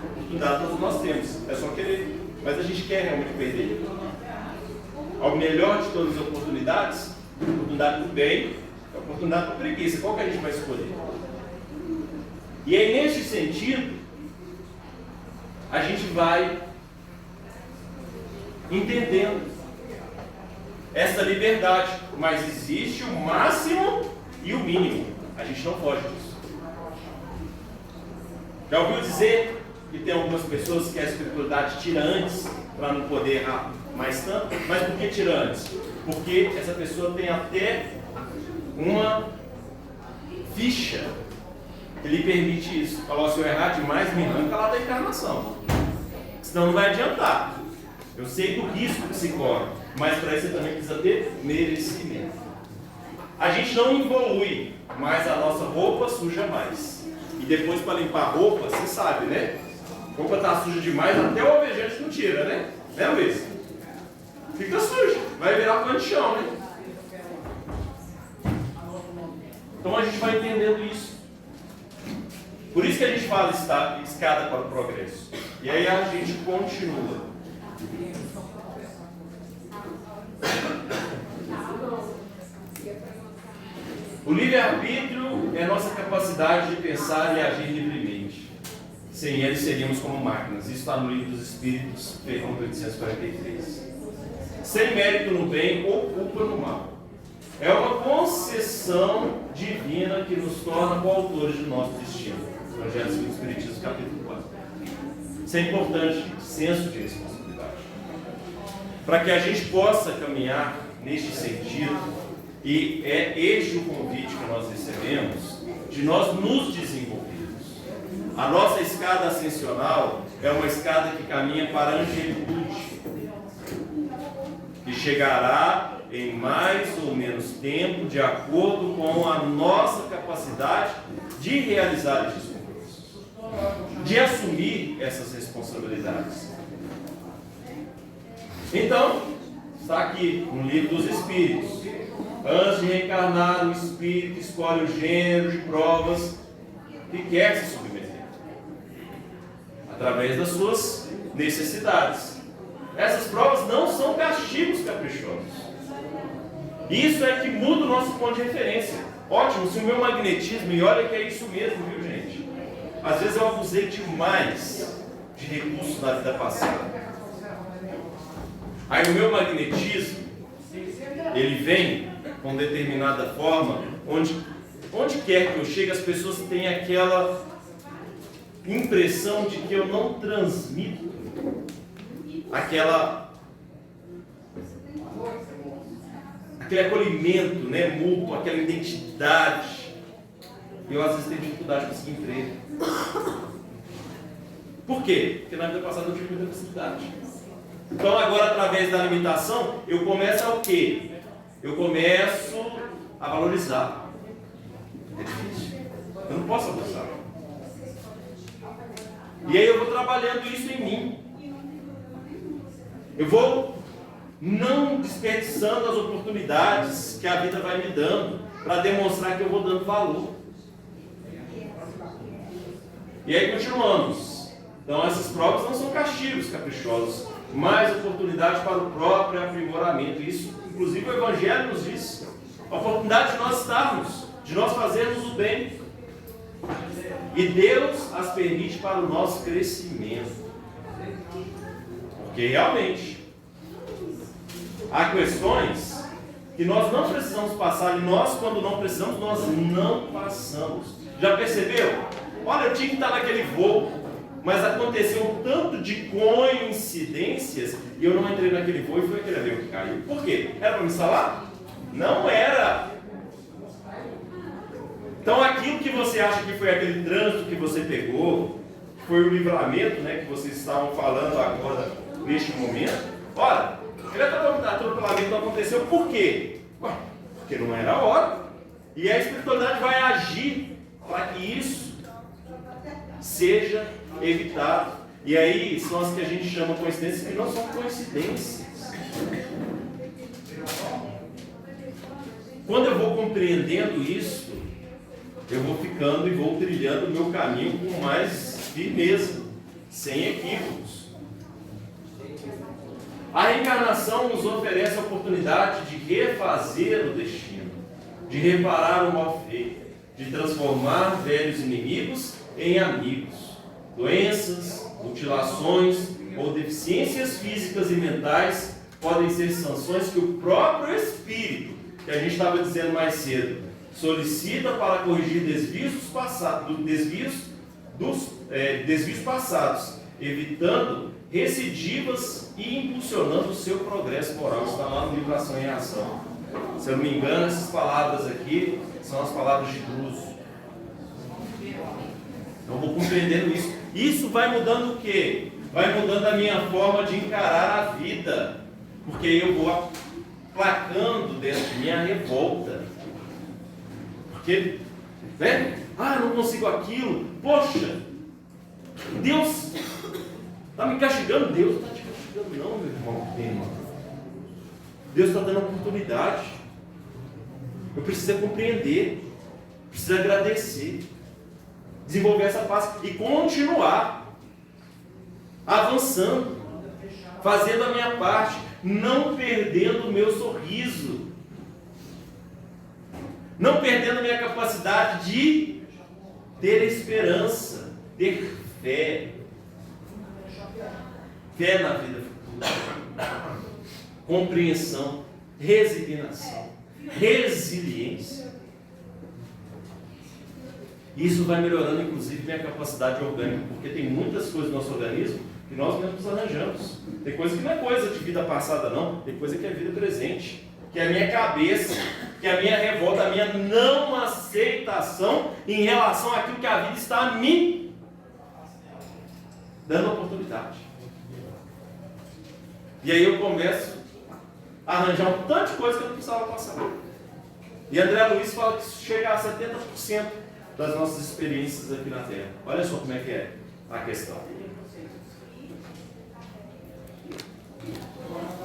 Oportunidade todos nós temos, é só querer. Mas a gente quer realmente perder. Ao melhor de todas as oportunidades, a oportunidade do bem, a oportunidade da preguiça. Qual que a gente vai escolher? E aí, nesse sentido, a gente vai entendendo essa liberdade. Mas existe o máximo e o mínimo. A gente não foge disso. Já ouviu dizer que tem algumas pessoas que a espiritualidade tira antes para não poder errar mais tanto? Mas por que tira antes? Porque essa pessoa tem até uma ficha que lhe permite isso. Falou, se eu errar demais, me arranca lá da encarnação. Senão não vai adiantar. Eu sei do risco que se corre, mas para isso você também precisa ter merecimento. A gente não evolui, mas a nossa roupa suja mais. E depois para limpar a roupa, você sabe, né? A roupa está suja demais, até o alvejante não tira, né? Né, Luiz? Fica suja, vai virar pano de chão, né? Então a gente vai entendendo isso. Por isso que a gente fala escada para o progresso. E aí a gente continua. O livre-arbítrio é a nossa capacidade de pensar e agir livremente. Sem ele seríamos como máquinas. Isso está no Livro dos Espíritos, pergunta 843. Sem mérito no bem ou culpa no mal. É uma concessão divina que nos torna coautores de nosso destino. Evangelho segundo o Espiritismo, capítulo 4. Isso é importante, senso de responsabilidade. Para que a gente possa caminhar neste sentido, e é este o convite que nós recebemos, de nós nos desenvolvermos. A nossa escada ascensional é uma escada que caminha para a angelitude, que chegará em mais ou menos tempo, de acordo com a nossa capacidade de realizar esses compromissos, de assumir essas responsabilidades. Então, está aqui no Livro dos Espíritos. Antes de reencarnar, o espírito escolhe o gênero de provas que quer se submeter, através das suas necessidades. Essas provas não são castigos caprichosos. Isso é que muda o nosso ponto de referência. Ótimo, se o meu magnetismo, e olha que é isso mesmo, viu, gente? Às vezes eu abusei demais de recursos da vida passada. Aí o meu magnetismo, ele vem com determinada forma, onde quer que eu chegue, as pessoas têm aquela impressão de que eu não transmito aquele acolhimento, né, mútuo, aquela identidade. Eu às vezes tenho dificuldade de conseguir emprego. Por quê? Porque na vida passada eu tive muita facilidade. Então agora, através da limitação, eu começo a o quê? Eu começo a valorizar. É difícil. Eu não posso abusar. E aí eu vou trabalhando isso em mim. Eu vou não desperdiçando as oportunidades que a vida vai me dando, para demonstrar que eu vou dando valor. E aí continuamos. Então essas provas não são castigos caprichosos, mas oportunidade para o próprio aprimoramento. Isso, inclusive, o Evangelho nos diz. A oportunidade de nós estarmos, de nós fazermos o bem. E Deus as permite para o nosso crescimento. Porque realmente há questões que nós não precisamos passar, e nós, quando não precisamos, nós não passamos. Já percebeu? Olha, eu tinha que estar naquele voo, mas aconteceu um tanto de coincidências e eu não entrei naquele voo e foi aquele avião que caiu. Por quê? Era para me salvar? Não era. Então aquilo que você acha que foi aquele trânsito que você pegou, que foi o livramento, né, que vocês estavam falando agora, neste momento, olha, aquele atropelamento não aconteceu por quê? Porque não era a hora. E a espiritualidade vai agir para que isso seja evitado. E aí são as que a gente chama de coincidências, que não são coincidências. Quando eu vou compreendendo isso, eu vou ficando e vou trilhando o meu caminho com mais firmeza, sem equívocos. A reencarnação nos oferece a oportunidade de refazer o destino, de reparar o mal feito, de transformar velhos inimigos em amigos. Doenças, mutilações ou deficiências físicas e mentais podem ser sanções que o próprio Espírito, que a gente estava dizendo mais cedo, solicita para corrigir desvios passados, evitando recidivas e impulsionando o seu progresso moral. Isso está lá no livro Ação e Reação. Se eu não me engano, essas palavras aqui são as palavras de Druso. Então eu vou compreendendo isso. Isso vai mudando o quê? Vai mudando a minha forma de encarar a vida. Porque eu vou aplacando dentro de mim a revolta. Porque, né? Ah, eu não consigo aquilo. Poxa, Deus está me castigando. Deus não está te castigando não, meu irmão. Deus está dando oportunidade. Eu preciso compreender. Preciso agradecer. Desenvolver essa paz e continuar avançando, fazendo a minha parte, não perdendo o meu sorriso. Não perdendo a minha capacidade de ter esperança, ter fé. Fé na vida futura. Compreensão, resignação, resiliência. Isso vai melhorando, inclusive, minha capacidade orgânica, porque tem muitas coisas no nosso organismo que nós mesmos arranjamos. Tem coisa que não é coisa de vida passada, não. Tem coisa que é vida presente. Que é a minha cabeça, que é a minha revolta, a minha não aceitação em relação àquilo que a vida está me dando oportunidade. E aí eu começo a arranjar um tanto de coisa que eu não precisava passar. E André Luiz fala que isso chega a 70% das nossas experiências aqui na Terra. Olha só como é que é a questão.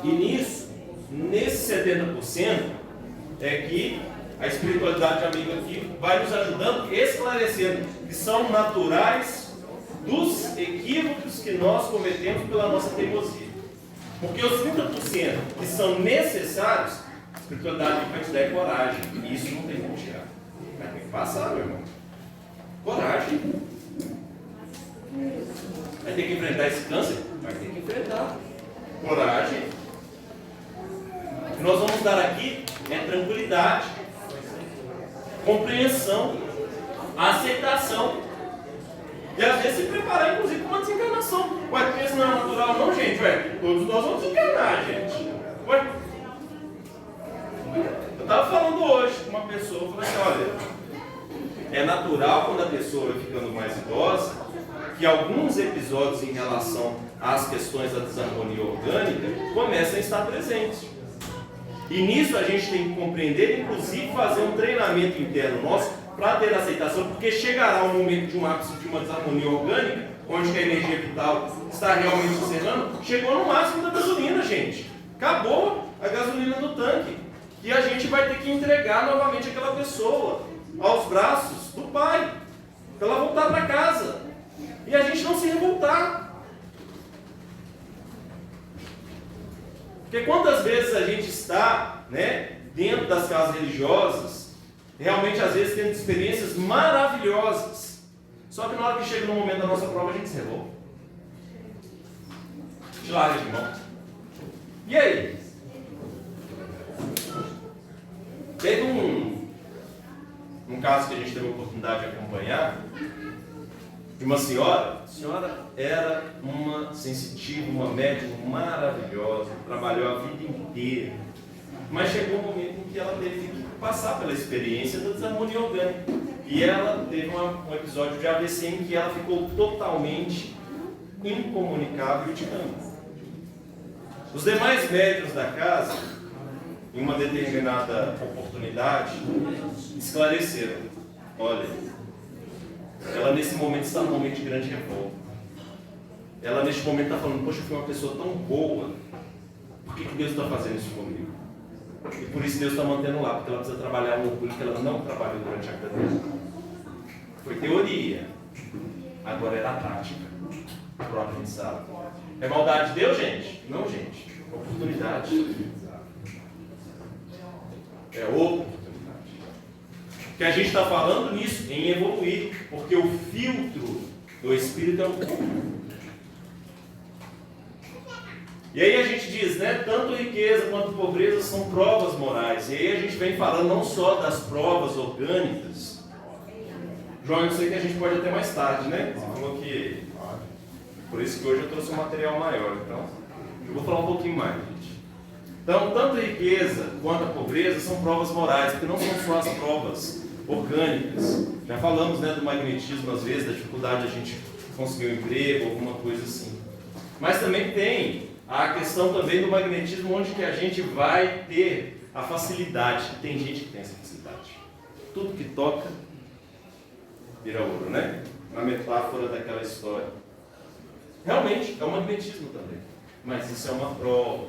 E nisso, nesse 70%, é que a espiritualidade amiga aqui vai nos ajudando, esclarecendo que são naturais dos equívocos que nós cometemos pela nossa teimosia. Porque os 30% que são necessários, a espiritualidade vai te dar coragem. E isso não tem como tirar. Vai ter que passar, meu irmão. Coragem. Vai ter que enfrentar esse câncer? Vai ter que enfrentar. Coragem. O que nós vamos dar aqui é tranquilidade, compreensão, aceitação. E às vezes se preparar, inclusive, para uma desencarnação. Ué, porque isso não é natural, não, gente. Ué, todos nós vamos desencarnar, gente. Ué. Eu estava falando hoje com uma pessoa, eu falei assim, olha, é natural quando a pessoa vai ficando mais idosa, que alguns episódios em relação às questões da desarmonia orgânica comecem a estar presentes. E nisso a gente tem que compreender, inclusive fazer um treinamento interno nosso para ter aceitação, porque chegará um momento de um ápice de uma desarmonia orgânica, onde a energia vital está realmente encerrando, chegou no máximo da gasolina, gente. Acabou a gasolina no tanque. E a gente vai ter que entregar novamente aquela pessoa aos braços do Pai, para ela voltar para casa. E a gente não se revoltar. Porque quantas vezes a gente está, dentro das casas religiosas, realmente às vezes tendo experiências maravilhosas, só que na hora que chega no momento da nossa prova a gente se revolta. A gente larga de mão. E aí? Teve um caso que a gente teve a oportunidade de acompanhar, de uma senhora. A senhora era uma sensitiva, uma médium maravilhosa, trabalhou a vida inteira, mas chegou um momento em que ela teve que passar pela experiência da desarmonia orgânica, e ela teve um episódio de AVC em que ela ficou totalmente incomunicável de cama. Os demais médiuns da casa, em uma determinada oportunidade, esclareceram: olha, ela nesse momento está num momento de grande revolta. Ela neste momento está falando: poxa, eu fui uma pessoa tão boa, por que Deus está fazendo isso comigo? E por isso Deus está mantendo lá, porque ela precisa trabalhar um orgulho que ela não trabalhou durante a vida. Foi teoria, agora era a prática. Pro aprendizado. É maldade de Deus, gente? Não, gente. Oportunidade. É oportunidade. O que a gente está falando nisso, em evoluir, porque o filtro do Espírito é o corpo. E aí a gente diz, tanto riqueza quanto pobreza são provas morais. E aí a gente vem falando não só das provas orgânicas. João, eu sei que a gente pode até mais tarde, Você falou que... Por isso que hoje eu trouxe um material maior. Então, eu vou falar um pouquinho mais, gente. Então, tanto a riqueza quanto a pobreza são provas morais, porque não são só as provas orgânicas. Já falamos do magnetismo, às vezes, da dificuldade de a gente conseguir um emprego, alguma coisa assim. Mas também tem a questão também do magnetismo, onde que a gente vai ter a facilidade. Tem gente que tem essa facilidade. Tudo que toca vira ouro, Na metáfora daquela história. Realmente, é o magnetismo também. Mas isso é uma prova,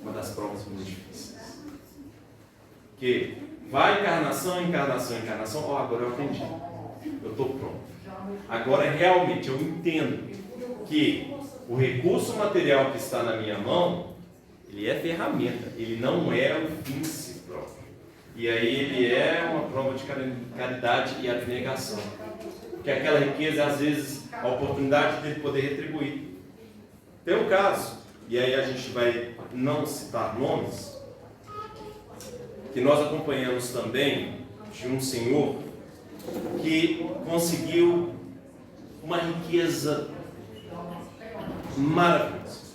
uma das provas muito difíceis. Que vai encarnação, encarnação, encarnação. Agora eu aprendi. Eu estou pronto. Agora realmente eu entendo que o recurso material que está na minha mão, ele é ferramenta. Ele não é o fim em si próprio. E aí ele é uma prova de caridade e abnegação. Porque aquela riqueza é, às vezes, a oportunidade dele poder retribuir. Tem um caso, e aí a gente vai não citar nomes, que nós acompanhamos também de um senhor que conseguiu uma riqueza maravilhosa.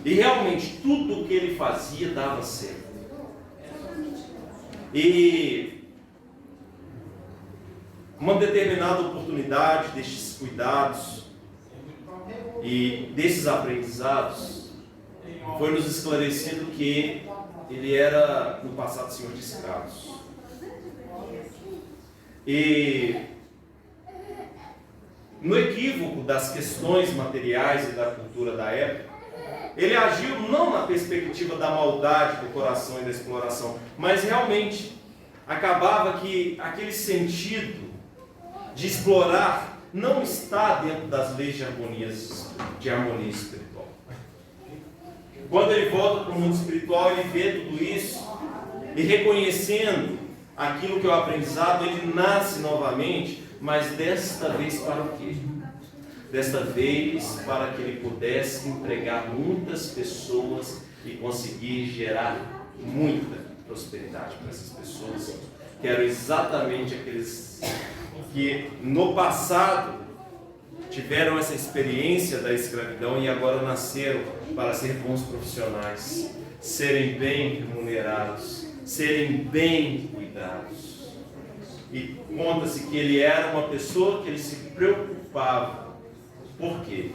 E realmente tudo o que ele fazia dava certo. E uma determinada oportunidade destes cuidados e desses aprendizados foi nos esclarecido que ele era no passado senhor de escravos. E no equívoco das questões materiais e da cultura da época, ele agiu não na perspectiva da maldade do coração e da exploração, mas realmente acabava que aquele sentido de explorar não está dentro das leis de harmonia espiritual. Quando ele volta para o mundo espiritual, ele vê tudo isso e reconhecendo aquilo que é o aprendizado, ele nasce novamente, mas desta vez para o quê? Desta vez para que ele pudesse empregar muitas pessoas e conseguir gerar muita prosperidade para essas pessoas, que eram exatamente aqueles que no passado tiveram essa experiência da escravidão e agora nasceram para ser bons profissionais, serem bem remunerados, serem bem cuidados. E conta-se que ele era uma pessoa que ele se preocupava. Por quê?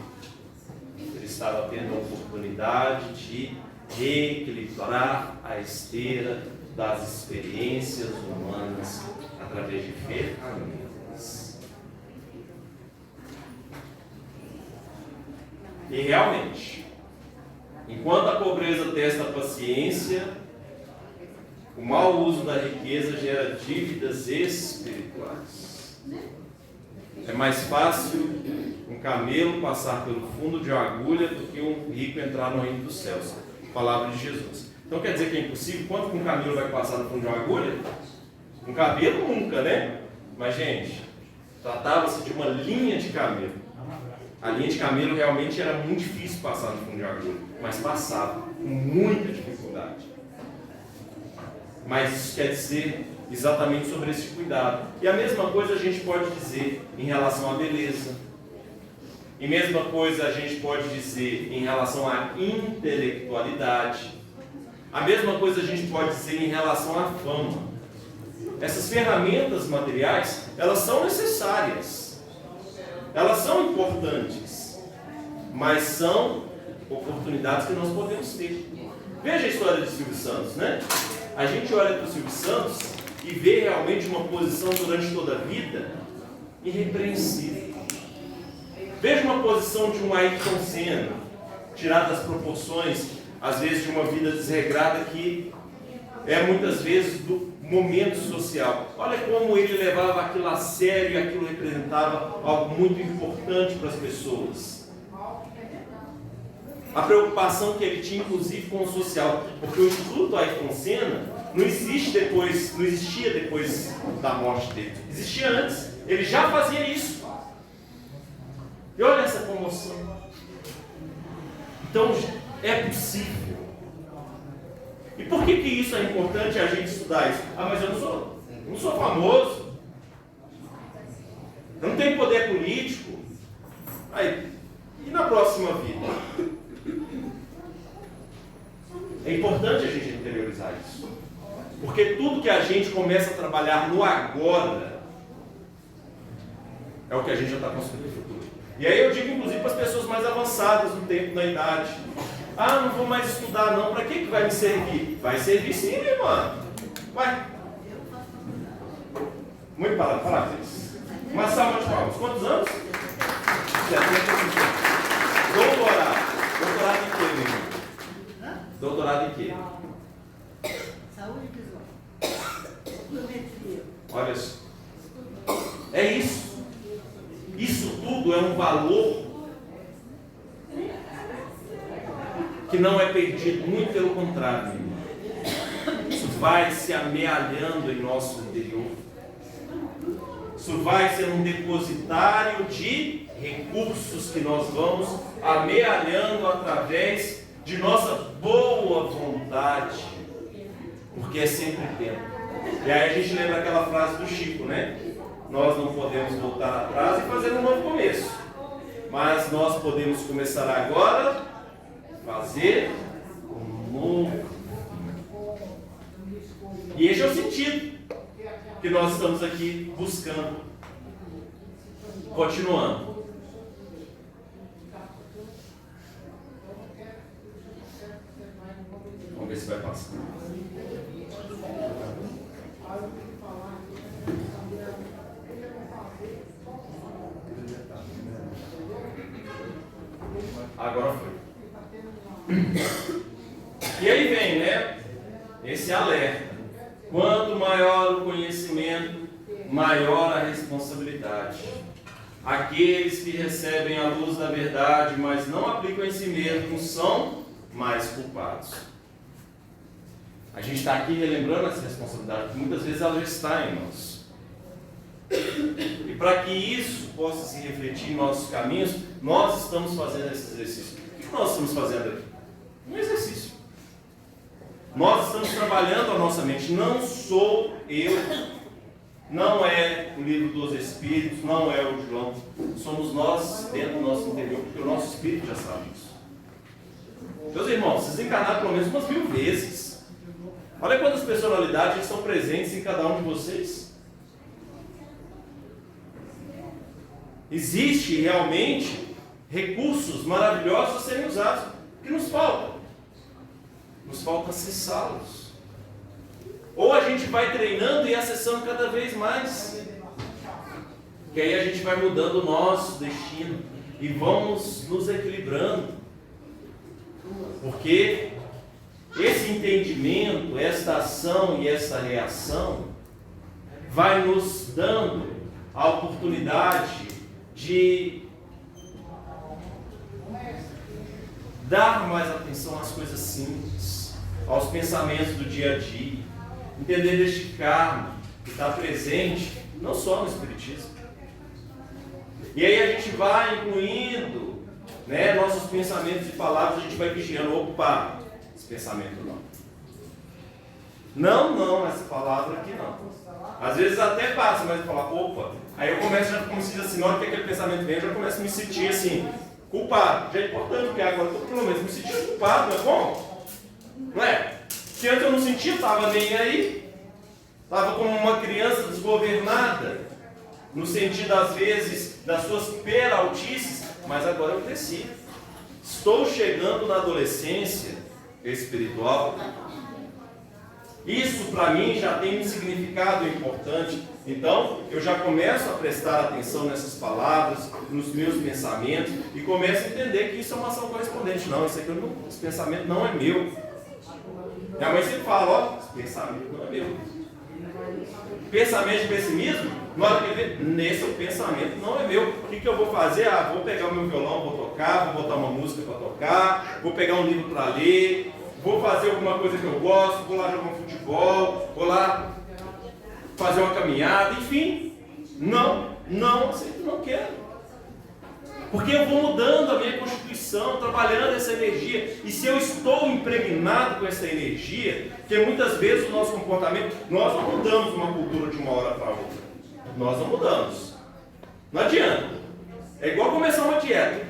Ele estava tendo a oportunidade de reequilibrar a esteira das experiências humanas através de ferramentas. E realmente, enquanto a pobreza testa a paciência, o mau uso da riqueza gera dívidas espirituais. É mais fácil um camelo passar pelo fundo de uma agulha do que um rico entrar no reino dos céus. Palavra de Jesus. Então quer dizer que é impossível? Quanto que um camelo vai passar no fundo de uma agulha? Um camelo nunca, né? Mas, gente, tratava-se de uma linha de camelo. A linha de camelo realmente era muito difícil passar no fundo de uma agulha, mas passava com muita dificuldade. Mas isso quer dizer exatamente sobre esse cuidado. E a mesma coisa a gente pode dizer em relação à beleza. E a mesma coisa a gente pode dizer em relação à intelectualidade. A mesma coisa a gente pode dizer em relação à fama. Essas ferramentas materiais, elas são necessárias. Elas são importantes. Mas são oportunidades que nós podemos ter. Veja a história de Silvio Santos, né? A gente olha para o Silvio Santos e vê realmente uma posição durante toda a vida irrepreensível. Veja uma posição de um Ayrton Senna, tirada das proporções, às vezes de uma vida desregrada que é muitas vezes do momento social. Olha como ele levava aquilo a sério e aquilo representava algo muito importante para as pessoas. A preocupação que ele tinha, inclusive, com o social, porque o Instituto Ayrton Senna não existia depois da morte dele, existia antes. Ele já fazia isso. E olha essa comoção. Então, é possível. E por que isso é importante a gente estudar isso? Ah, mas eu não sou famoso. Eu não tenho poder político. Aí, e na próxima vida? É importante a gente interiorizar isso. Porque tudo que a gente começa a trabalhar no agora é o que a gente já está construindo no futuro. E aí eu digo, inclusive, para as pessoas mais avançadas no tempo, na idade. Ah, não vou mais estudar não. Para que vai me servir? Vai servir sim, meu irmão. Vai. Muito parabéns. Uma salva de palmas. Quantos anos? 75. Doutorado. Doutorado em quê, meu irmão? Doutorado em quê? Saúde visual. Olha só. É isso. Isso tudo é um valor que não é perdido, muito pelo contrário, meu irmão. vai se amealhando em nosso interior. Isso vai ser um depositário de recursos que nós vamos amealhando através de nossa boa vontade, porque é sempre tempo. E aí a gente lembra aquela frase do Chico, né? Nós não podemos voltar atrás e fazer um novo começo, mas nós podemos começar agora, fazer um novo. E esse é o sentido que nós estamos aqui buscando. Continuando. Vamos ver se vai passar. Agora foi. E aí vem, né? Esse alerta. Quanto maior o conhecimento, maior a responsabilidade. Aqueles que recebem a luz da verdade, mas não aplicam em si mesmos, são mais culpados. A gente está aqui relembrando essa responsabilidade, porque muitas vezes ela já está em nós. E para que isso possa se refletir em nossos caminhos, nós estamos fazendo esse exercício. O que nós estamos fazendo aqui? Um exercício. Nós estamos trabalhando a nossa mente. Não sou eu, não é o livro dos Espíritos, não é o João. Somos nós dentro do nosso interior, porque o nosso Espírito já sabe isso. Meus irmãos, vocês encarnaram pelo menos umas 1000 vezes. Olha quantas personalidades estão presentes em cada um de vocês. Existe realmente recursos maravilhosos a serem usados. O que nos falta? Nos falta acessá-los. Ou a gente vai treinando e acessando cada vez mais. Que aí a gente vai mudando o nosso destino e vamos nos equilibrando. Porque esse entendimento, esta ação e esta reação vai nos dando a oportunidade de dar mais atenção às coisas simples, aos pensamentos do dia a dia, entender este karma que está presente não só no Espiritismo. E aí a gente vai incluindo, né, nossos pensamentos e palavras, a gente vai vigiando. Opa, esse pensamento não, essa palavra aqui não. Às vezes até passa, mas eu falo, opa, aí eu começo já como se diz assim, na hora que aquele pensamento vem, eu já começo a me sentir assim, culpado. Já é importante, porque agora eu estou pelo menos me sentindo culpado, não é bom? Não é? Porque antes eu não sentia, estava nem aí, estava como uma criança desgovernada, no sentido às vezes das suas peraltices, mas agora eu cresci. Estou chegando na adolescência espiritual. Isso para mim já tem um significado importante. Então eu já começo a prestar atenção nessas palavras, nos meus pensamentos, e começo a entender que isso é uma ação correspondente. Não, esse pensamento não é meu. Minha mãe sempre fala, ó, esse pensamento não é meu. Pensamento de pessimismo, na hora que ele vê, nesse pensamento não é meu. O que eu vou fazer? Vou pegar o meu violão, vou tocar, vou botar uma música para tocar, vou pegar um livro para ler, vou fazer alguma coisa que eu gosto, vou lá jogar um futebol, vou lá fazer uma caminhada, enfim. Não aceito, não quero. Porque eu vou mudando a minha constituição, trabalhando essa energia. E se eu estou impregnado com essa energia, porque muitas vezes o nosso comportamento, nós não mudamos uma cultura de uma hora para outra. Nós não mudamos. Não adianta. É igual começar uma dieta.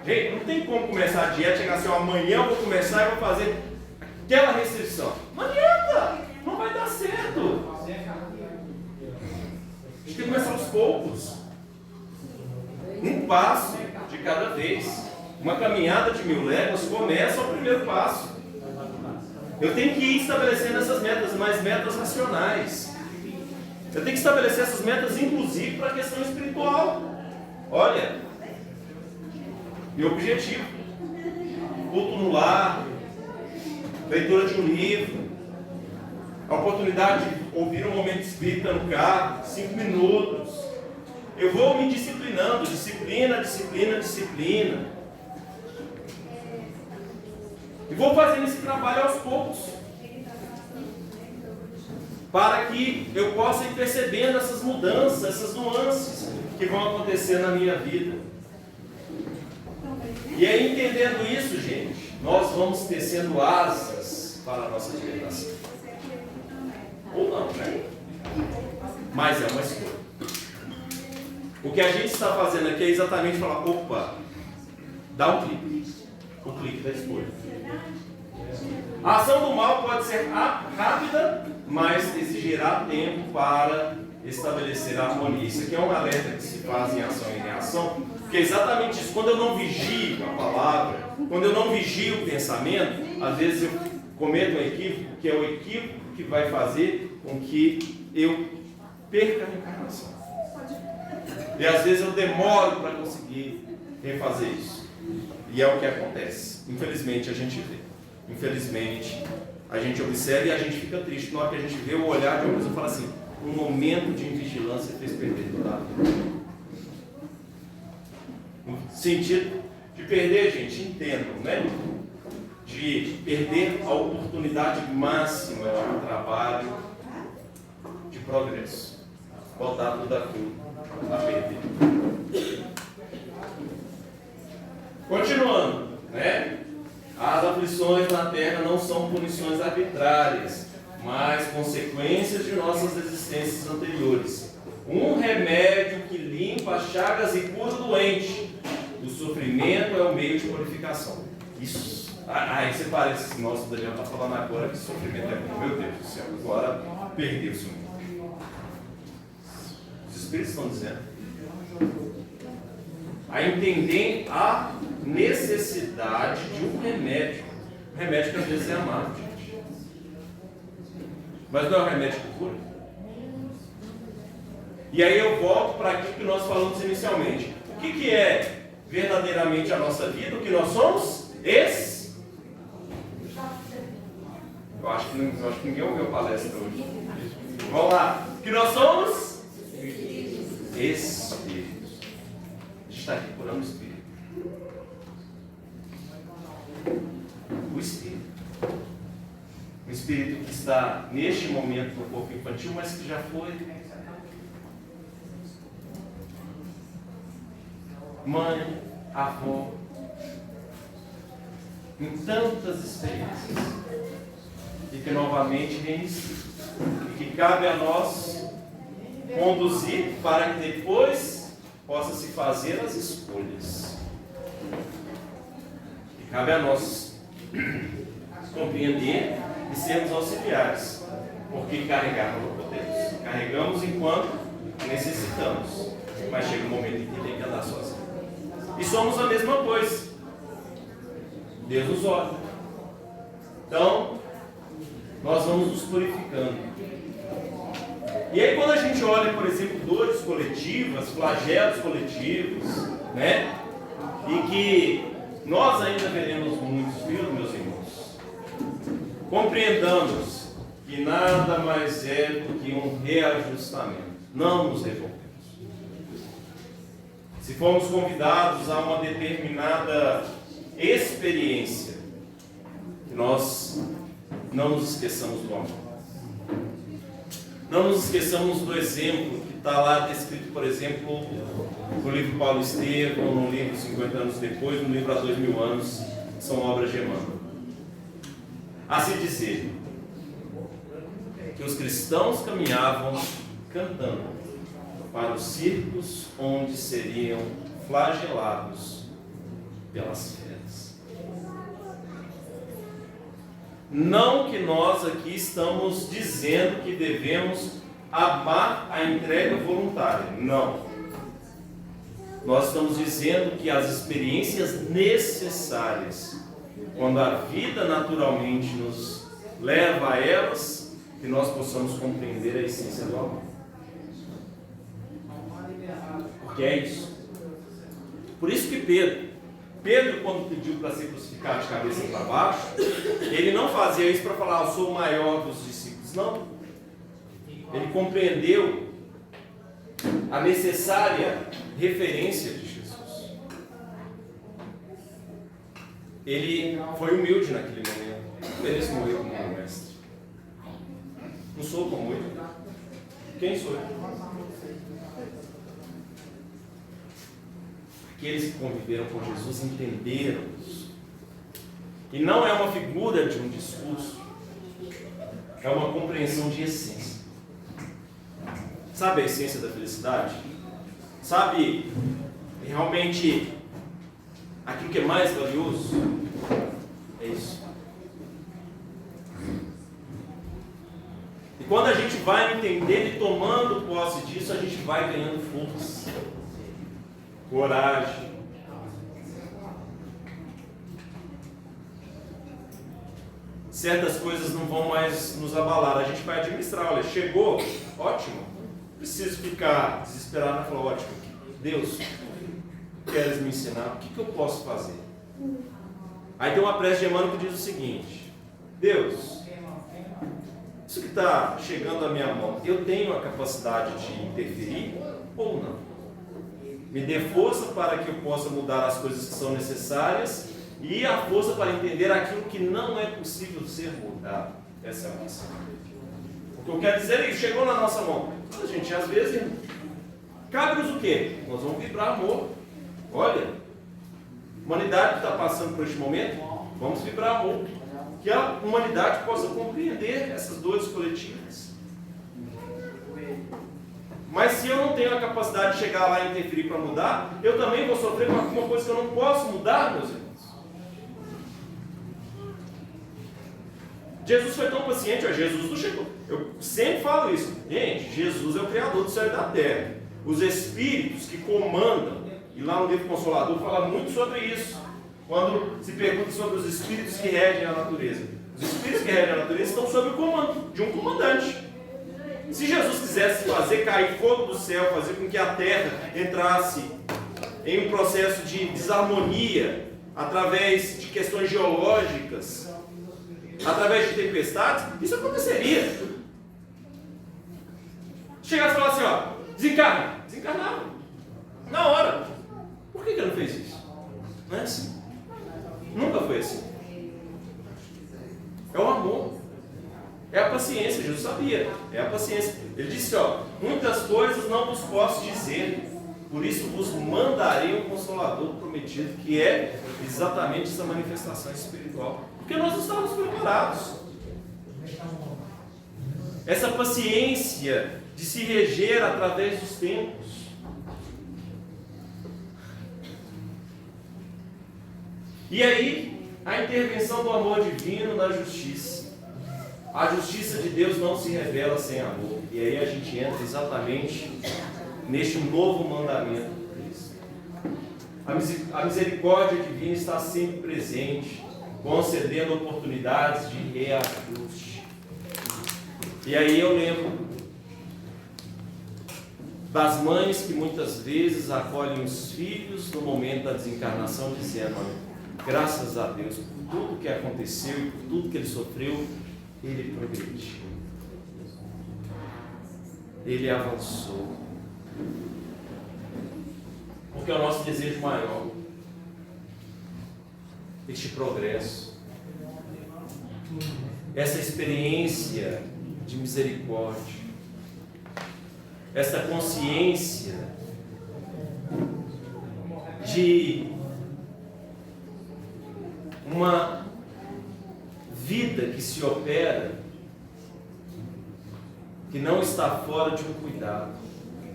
Gente, não tem como começar a dieta, chegar assim, amanhã eu vou começar e vou fazer aquela restrição. Não adianta. Não vai dar certo. A gente tem que começar aos poucos. Um passo de cada vez. Uma caminhada de 1000 léguas começa ao primeiro passo. Eu tenho que ir estabelecendo essas metas, mas metas racionais. Eu tenho que estabelecer essas metas, inclusive, para a questão espiritual. Olha, meu objetivo: culto no lar, leitura de um livro, a oportunidade de ouvir um momento espírita no carro, 5 minutos. Eu vou me disciplinando, disciplina. E vou fazendo esse trabalho aos poucos. para que eu possa ir percebendo essas mudanças, essas nuances que vão acontecer na minha vida. E aí, entendendo isso, gente, nós vamos tecendo asas para a nossa libertação. Ou não, né? Mas é uma escolha. O que a gente está fazendo aqui é exatamente falar, opa, dá um clique. O clique da escolha. A ação do mal pode ser rápida, mas exigirá tempo para estabelecer a harmonia. Isso aqui é um alerta que se faz em ação e em reação, porque é exatamente isso. Quando eu não vigio a palavra, quando eu não vigio o pensamento, às vezes eu cometo um equívoco, que é o equívoco que vai fazer com que eu perca a reencarnação. E às vezes eu demoro para conseguir refazer isso. E é o que acontece. Infelizmente a gente vê. Infelizmente a gente observa e a gente fica triste. Na hora que a gente vê o olhar de uma pessoa e fala assim, um momento de invigilância fez perder toda a vida. No sentido de perder, gente, entendam, né? De perder a oportunidade máxima de um trabalho de progresso. Botar tudo aquilo a perder. Continuando, né? As aflições na terra não são punições arbitrárias, mas consequências de nossas existências anteriores. Um remédio que limpa as chagas e cura o doente. O sofrimento é o meio de purificação. Isso. Aí você parece assim, nossa, o Daniel está falando agora que sofrimento é bom. Meu Deus do céu, agora perdeu-se o mundo. Os Espíritos estão dizendo. A entender a necessidade de um remédio. Um remédio que às vezes é amargo, gente. Mas não é um remédio que cura. E aí eu volto para aquilo que nós falamos inicialmente. O que é verdadeiramente a nossa vida? O que nós somos? Eu acho que ninguém ouviu a palestra hoje. Vamos lá. O que nós somos? Espíritos. A gente está aqui curando o espírito. O espírito. O espírito que está neste momento no corpo infantil, mas que já foi mãe, avó, em tantas experiências, e que novamente reinicia, e que cabe a nós conduzir para que depois possa se fazer as escolhas. E cabe a nós compreender e sermos auxiliares, porque carregar não podemos. Carregamos enquanto necessitamos, mas chega um momento em que tem que andar sozinho. E somos a mesma coisa. Deus nos olha. Então, nós vamos nos purificando. E aí quando a gente olha, por exemplo, dores coletivas, flagelos coletivos, né? E que nós ainda veremos muitos, viu, meus irmãos? Compreendamos que nada mais é do que um reajustamento. Não nos revolvemos. Se formos convidados a uma determinada experiência, que nós não nos esqueçamos do amor. Não nos esqueçamos do exemplo que está lá descrito, por exemplo, no livro Paulo Estevam, no livro 50 anos depois, no livro Há 2000 anos, são obras de Emmanuel. A se dizer que os cristãos caminhavam cantando para os circos onde seriam flagelados pelas feras. Não que nós aqui estamos dizendo que devemos amar a entrega voluntária. Não. Nós estamos dizendo que as experiências necessárias, quando a vida naturalmente nos leva a elas, que nós possamos compreender a essência do amor. Porque é isso. Por isso que Pedro, quando pediu para ser crucificado de cabeça para baixo, ele não fazia isso para falar, eu sou o maior dos discípulos. Não. Ele compreendeu a necessária referência de Jesus. Ele foi humilde naquele momento. Ele merecia morrer como um mestre. Não sou como ele. Quem sou eu? Aqueles que conviveram com Jesus entenderam isso. E não é uma figura de um discurso, é uma compreensão de essência. Sabe a essência da felicidade? Sabe realmente aquilo que é mais valioso? É isso. E quando a gente vai entendendo e tomando posse disso, a gente vai ganhando força, coragem. Certas coisas não vão mais nos abalar, a gente vai administrar. Olha, chegou, ótimo, não preciso ficar desesperado e falar, ótimo, Deus, queres me ensinar? O que eu posso fazer? Aí tem uma prece de Emmanuel que diz o seguinte: Deus, isso que está chegando à minha mão, eu tenho a capacidade de interferir ou não? Me dê força para que eu possa mudar as coisas que são necessárias e a força para entender aquilo que não é possível ser mudado. Essa é a missão. O que eu quero dizer é que chegou na nossa mão. A gente, às vezes, cabe-nos o quê? Nós vamos vibrar amor. Olha, a humanidade que está passando por este momento, vamos vibrar amor. Que a humanidade possa compreender essas dores coletivas. Mas se eu não tenho a capacidade de chegar lá e interferir para mudar, eu também vou sofrer com alguma coisa que eu não posso mudar, meus irmãos. Jesus foi tão paciente, Jesus não chegou. Eu sempre falo isso. Gente, Jesus é o Criador do céu e da terra. Os Espíritos que comandam, e lá no livro Consolador fala muito sobre isso. Quando se pergunta sobre os Espíritos que regem a natureza. Os Espíritos que regem a natureza estão sob o comando de um comandante. Se Jesus quisesse fazer cair fogo do céu, fazer com que a terra entrasse em um processo de desarmonia, através de questões geológicas, através de tempestades, isso aconteceria. Chegasse e falasse assim, ó, desencarna. Desencarnava. Na hora. Por que ele não fez isso? Não é assim. Nunca foi assim. É o amor. É a paciência. Jesus sabia. É a paciência. Ele disse, ó, muitas coisas não vos posso dizer, por isso vos mandarei um Consolador prometido, que é exatamente essa manifestação espiritual. Porque nós não estávamos preparados. Essa paciência de se reger através dos tempos. E aí, a intervenção do amor divino na justiça. A justiça de Deus não se revela sem amor. E aí a gente entra exatamente neste novo mandamento do Cristo. A misericórdia divina está sempre presente, concedendo oportunidades de reajuste. E aí eu lembro das mães que muitas vezes acolhem os filhos no momento da desencarnação, dizendo, graças a Deus por tudo que aconteceu e por tudo que ele sofreu, ele progrediu, ele avançou, porque é o nosso desejo maior, este progresso, essa experiência de misericórdia, essa consciência de uma vida que se opera, que não está fora de um cuidado.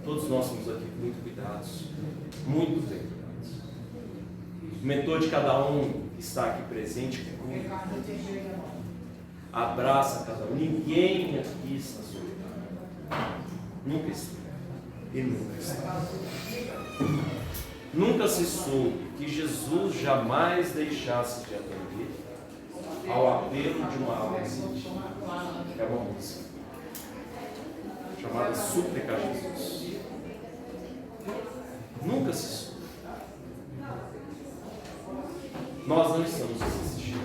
Todos nós somos aqui muito cuidados, muito bem cuidados. O mentor de cada um que está aqui presente, abraça cada um. Ninguém aqui está solitário. Nunca esteve e nunca estará. Nunca se soube que Jesus jamais deixasse de atender ao apelo de uma alma sentida. É uma música chamada Súplica a Jesus. Nunca se soube. Nós não estamos assistidos.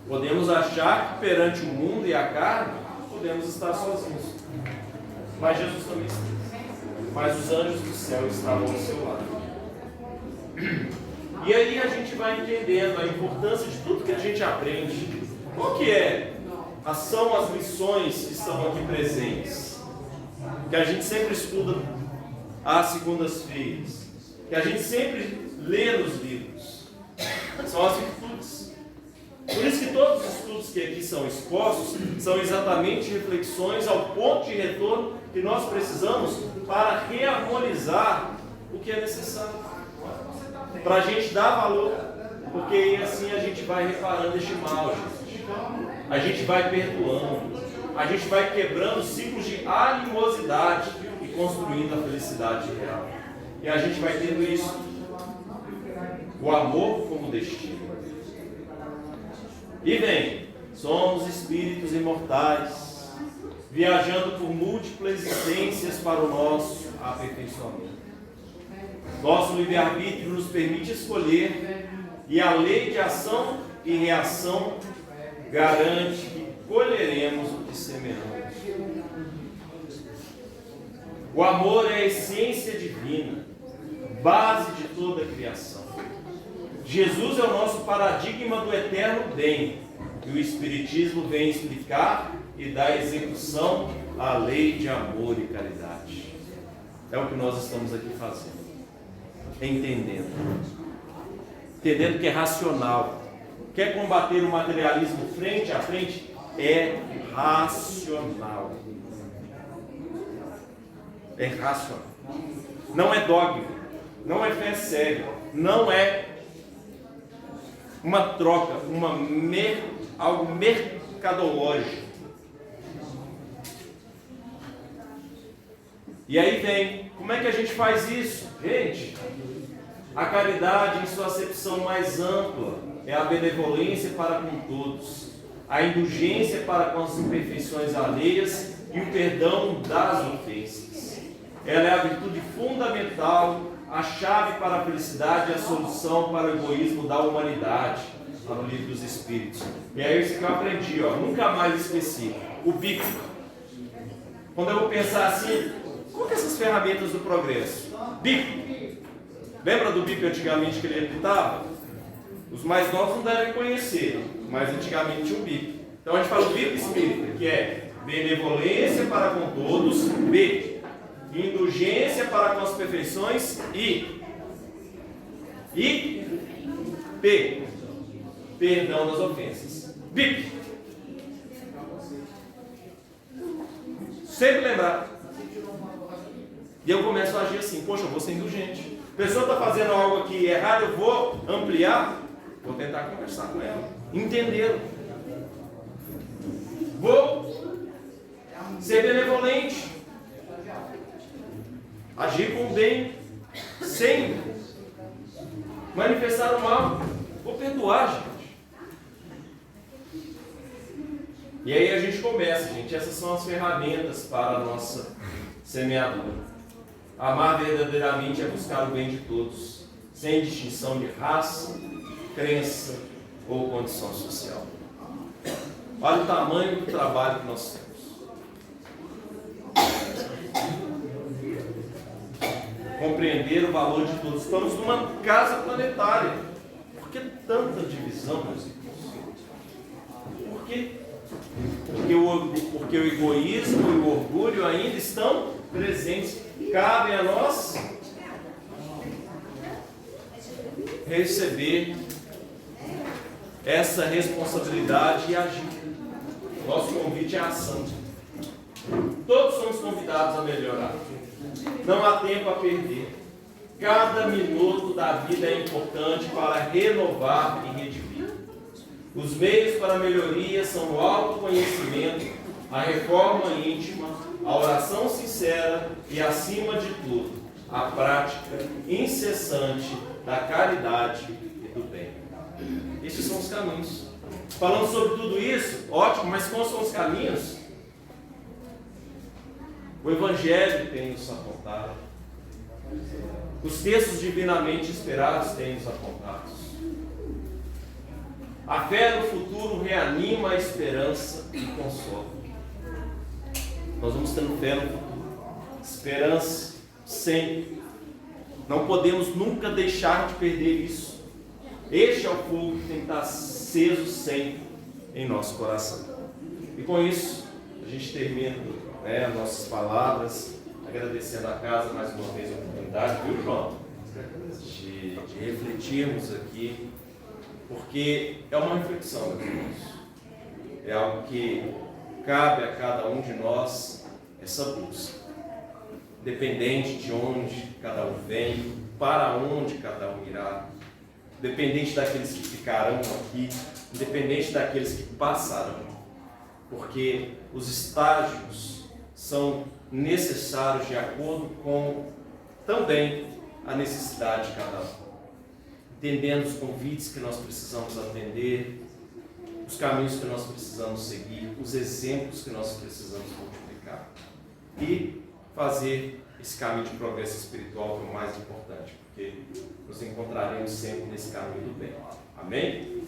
Podemos achar que perante o mundo e a carne podemos estar sozinhos, mas Jesus também esteve. Mas os anjos do céu estavam ao seu lado. E aí a gente vai entendendo a importância de tudo que a gente aprende. Qual que é são as lições que estão aqui presentes, que a gente sempre estuda às segundas-feiras, que a gente sempre lê nos livros, são as virtudes. Por isso que todos os estudos que aqui são expostos são exatamente reflexões ao ponto de retorno que nós precisamos para reharmonizar o que é necessário, para a gente dar valor, porque assim a gente vai reparando este mal, gente. A gente vai perdoando, a gente vai quebrando ciclos de animosidade e construindo a felicidade real. E a gente vai tendo isso, o amor como destino. E vem, somos espíritos imortais, viajando por múltiplas existências para o nosso aperfeiçoamento. Nosso livre-arbítrio nos permite escolher, e a lei de ação e reação garante que colheremos o que semeamos. O amor é a essência divina, base de toda a criação. Jesus é o nosso paradigma do eterno bem, e o Espiritismo vem explicar e dar execução à lei de amor e caridade. É o que nós estamos aqui fazendo, entendendo que é racional. Quer combater o materialismo frente a frente? É racional. É racional. Não é dogma, não é fé cega, não é uma troca, algo mercadológico. E aí vem, como é que a gente faz isso? Gente, a caridade em sua acepção mais ampla é a benevolência para com todos, a indulgência para com as imperfeições alheias e o perdão das ofensas. Ela é a virtude fundamental, a chave para a felicidade e a solução para o egoísmo da humanidade, lá no Livro dos Espíritos. E é isso que eu aprendi, nunca mais esqueci. O bico. Quando eu vou pensar assim, qual que é essas ferramentas do progresso? Bico. Lembra do bico antigamente que ele apitava? Os mais novos não devem conhecer, mas antigamente tinha um bico. Então a gente fala o bico espírita, que é benevolência para com todos, B. Indulgência para com as perfeições e P. Perdão das ofensas. BIP. Sempre lembrar. E eu começo a agir assim, poxa, eu vou ser indulgente. A pessoa está fazendo algo aqui errado, eu vou ampliar, vou tentar conversar com ela, entender. Vou ser benevolente. Agir com o bem, sem manifestar o mal. Vou perdoar, gente. E aí a gente começa, gente. Essas são as ferramentas para a nossa semeadura. Amar verdadeiramente é buscar o bem de todos, sem distinção de raça, crença ou condição social. Olha o tamanho do trabalho que nós temos. Compreender o valor de todos. Estamos numa casa planetária. Por que tanta divisão, meus irmãos? Por quê? Porque o egoísmo e o orgulho ainda estão presentes. Cabe a nós receber essa responsabilidade e agir. Nosso convite é a ação. Todos somos convidados a melhorar. Não há tempo a perder. Cada minuto da vida é importante para renovar e redimir. Os meios para a melhoria são o autoconhecimento, a reforma íntima, a oração sincera e, acima de tudo, a prática incessante da caridade e do bem. Esses são os caminhos. Falando sobre tudo isso, ótimo, mas quais são os caminhos? O Evangelho tem nos apontado. Os textos divinamente esperados têm nos apontado. A fé no futuro reanima a esperança e consola. Nós vamos tendo fé no futuro. Esperança sempre. Não podemos nunca deixar de perder isso. Este é o fogo que tem que estar aceso sempre em nosso coração. E com isso, a gente termina, né, nossas palavras, agradecendo a casa mais uma vez a oportunidade, viu, João? De refletirmos aqui, porque é uma reflexão, meus irmãos. É algo que cabe a cada um de nós, essa busca. Independente de onde cada um vem, para onde cada um irá, independente daqueles que ficarão aqui, independente daqueles que passarão, porque os estágios são necessários de acordo com também a necessidade de cada um, entendendo os convites que nós precisamos atender, os caminhos que nós precisamos seguir, os exemplos que nós precisamos multiplicar e fazer esse caminho de progresso espiritual, que é o mais importante, porque nos encontraremos sempre nesse caminho do bem. Amém?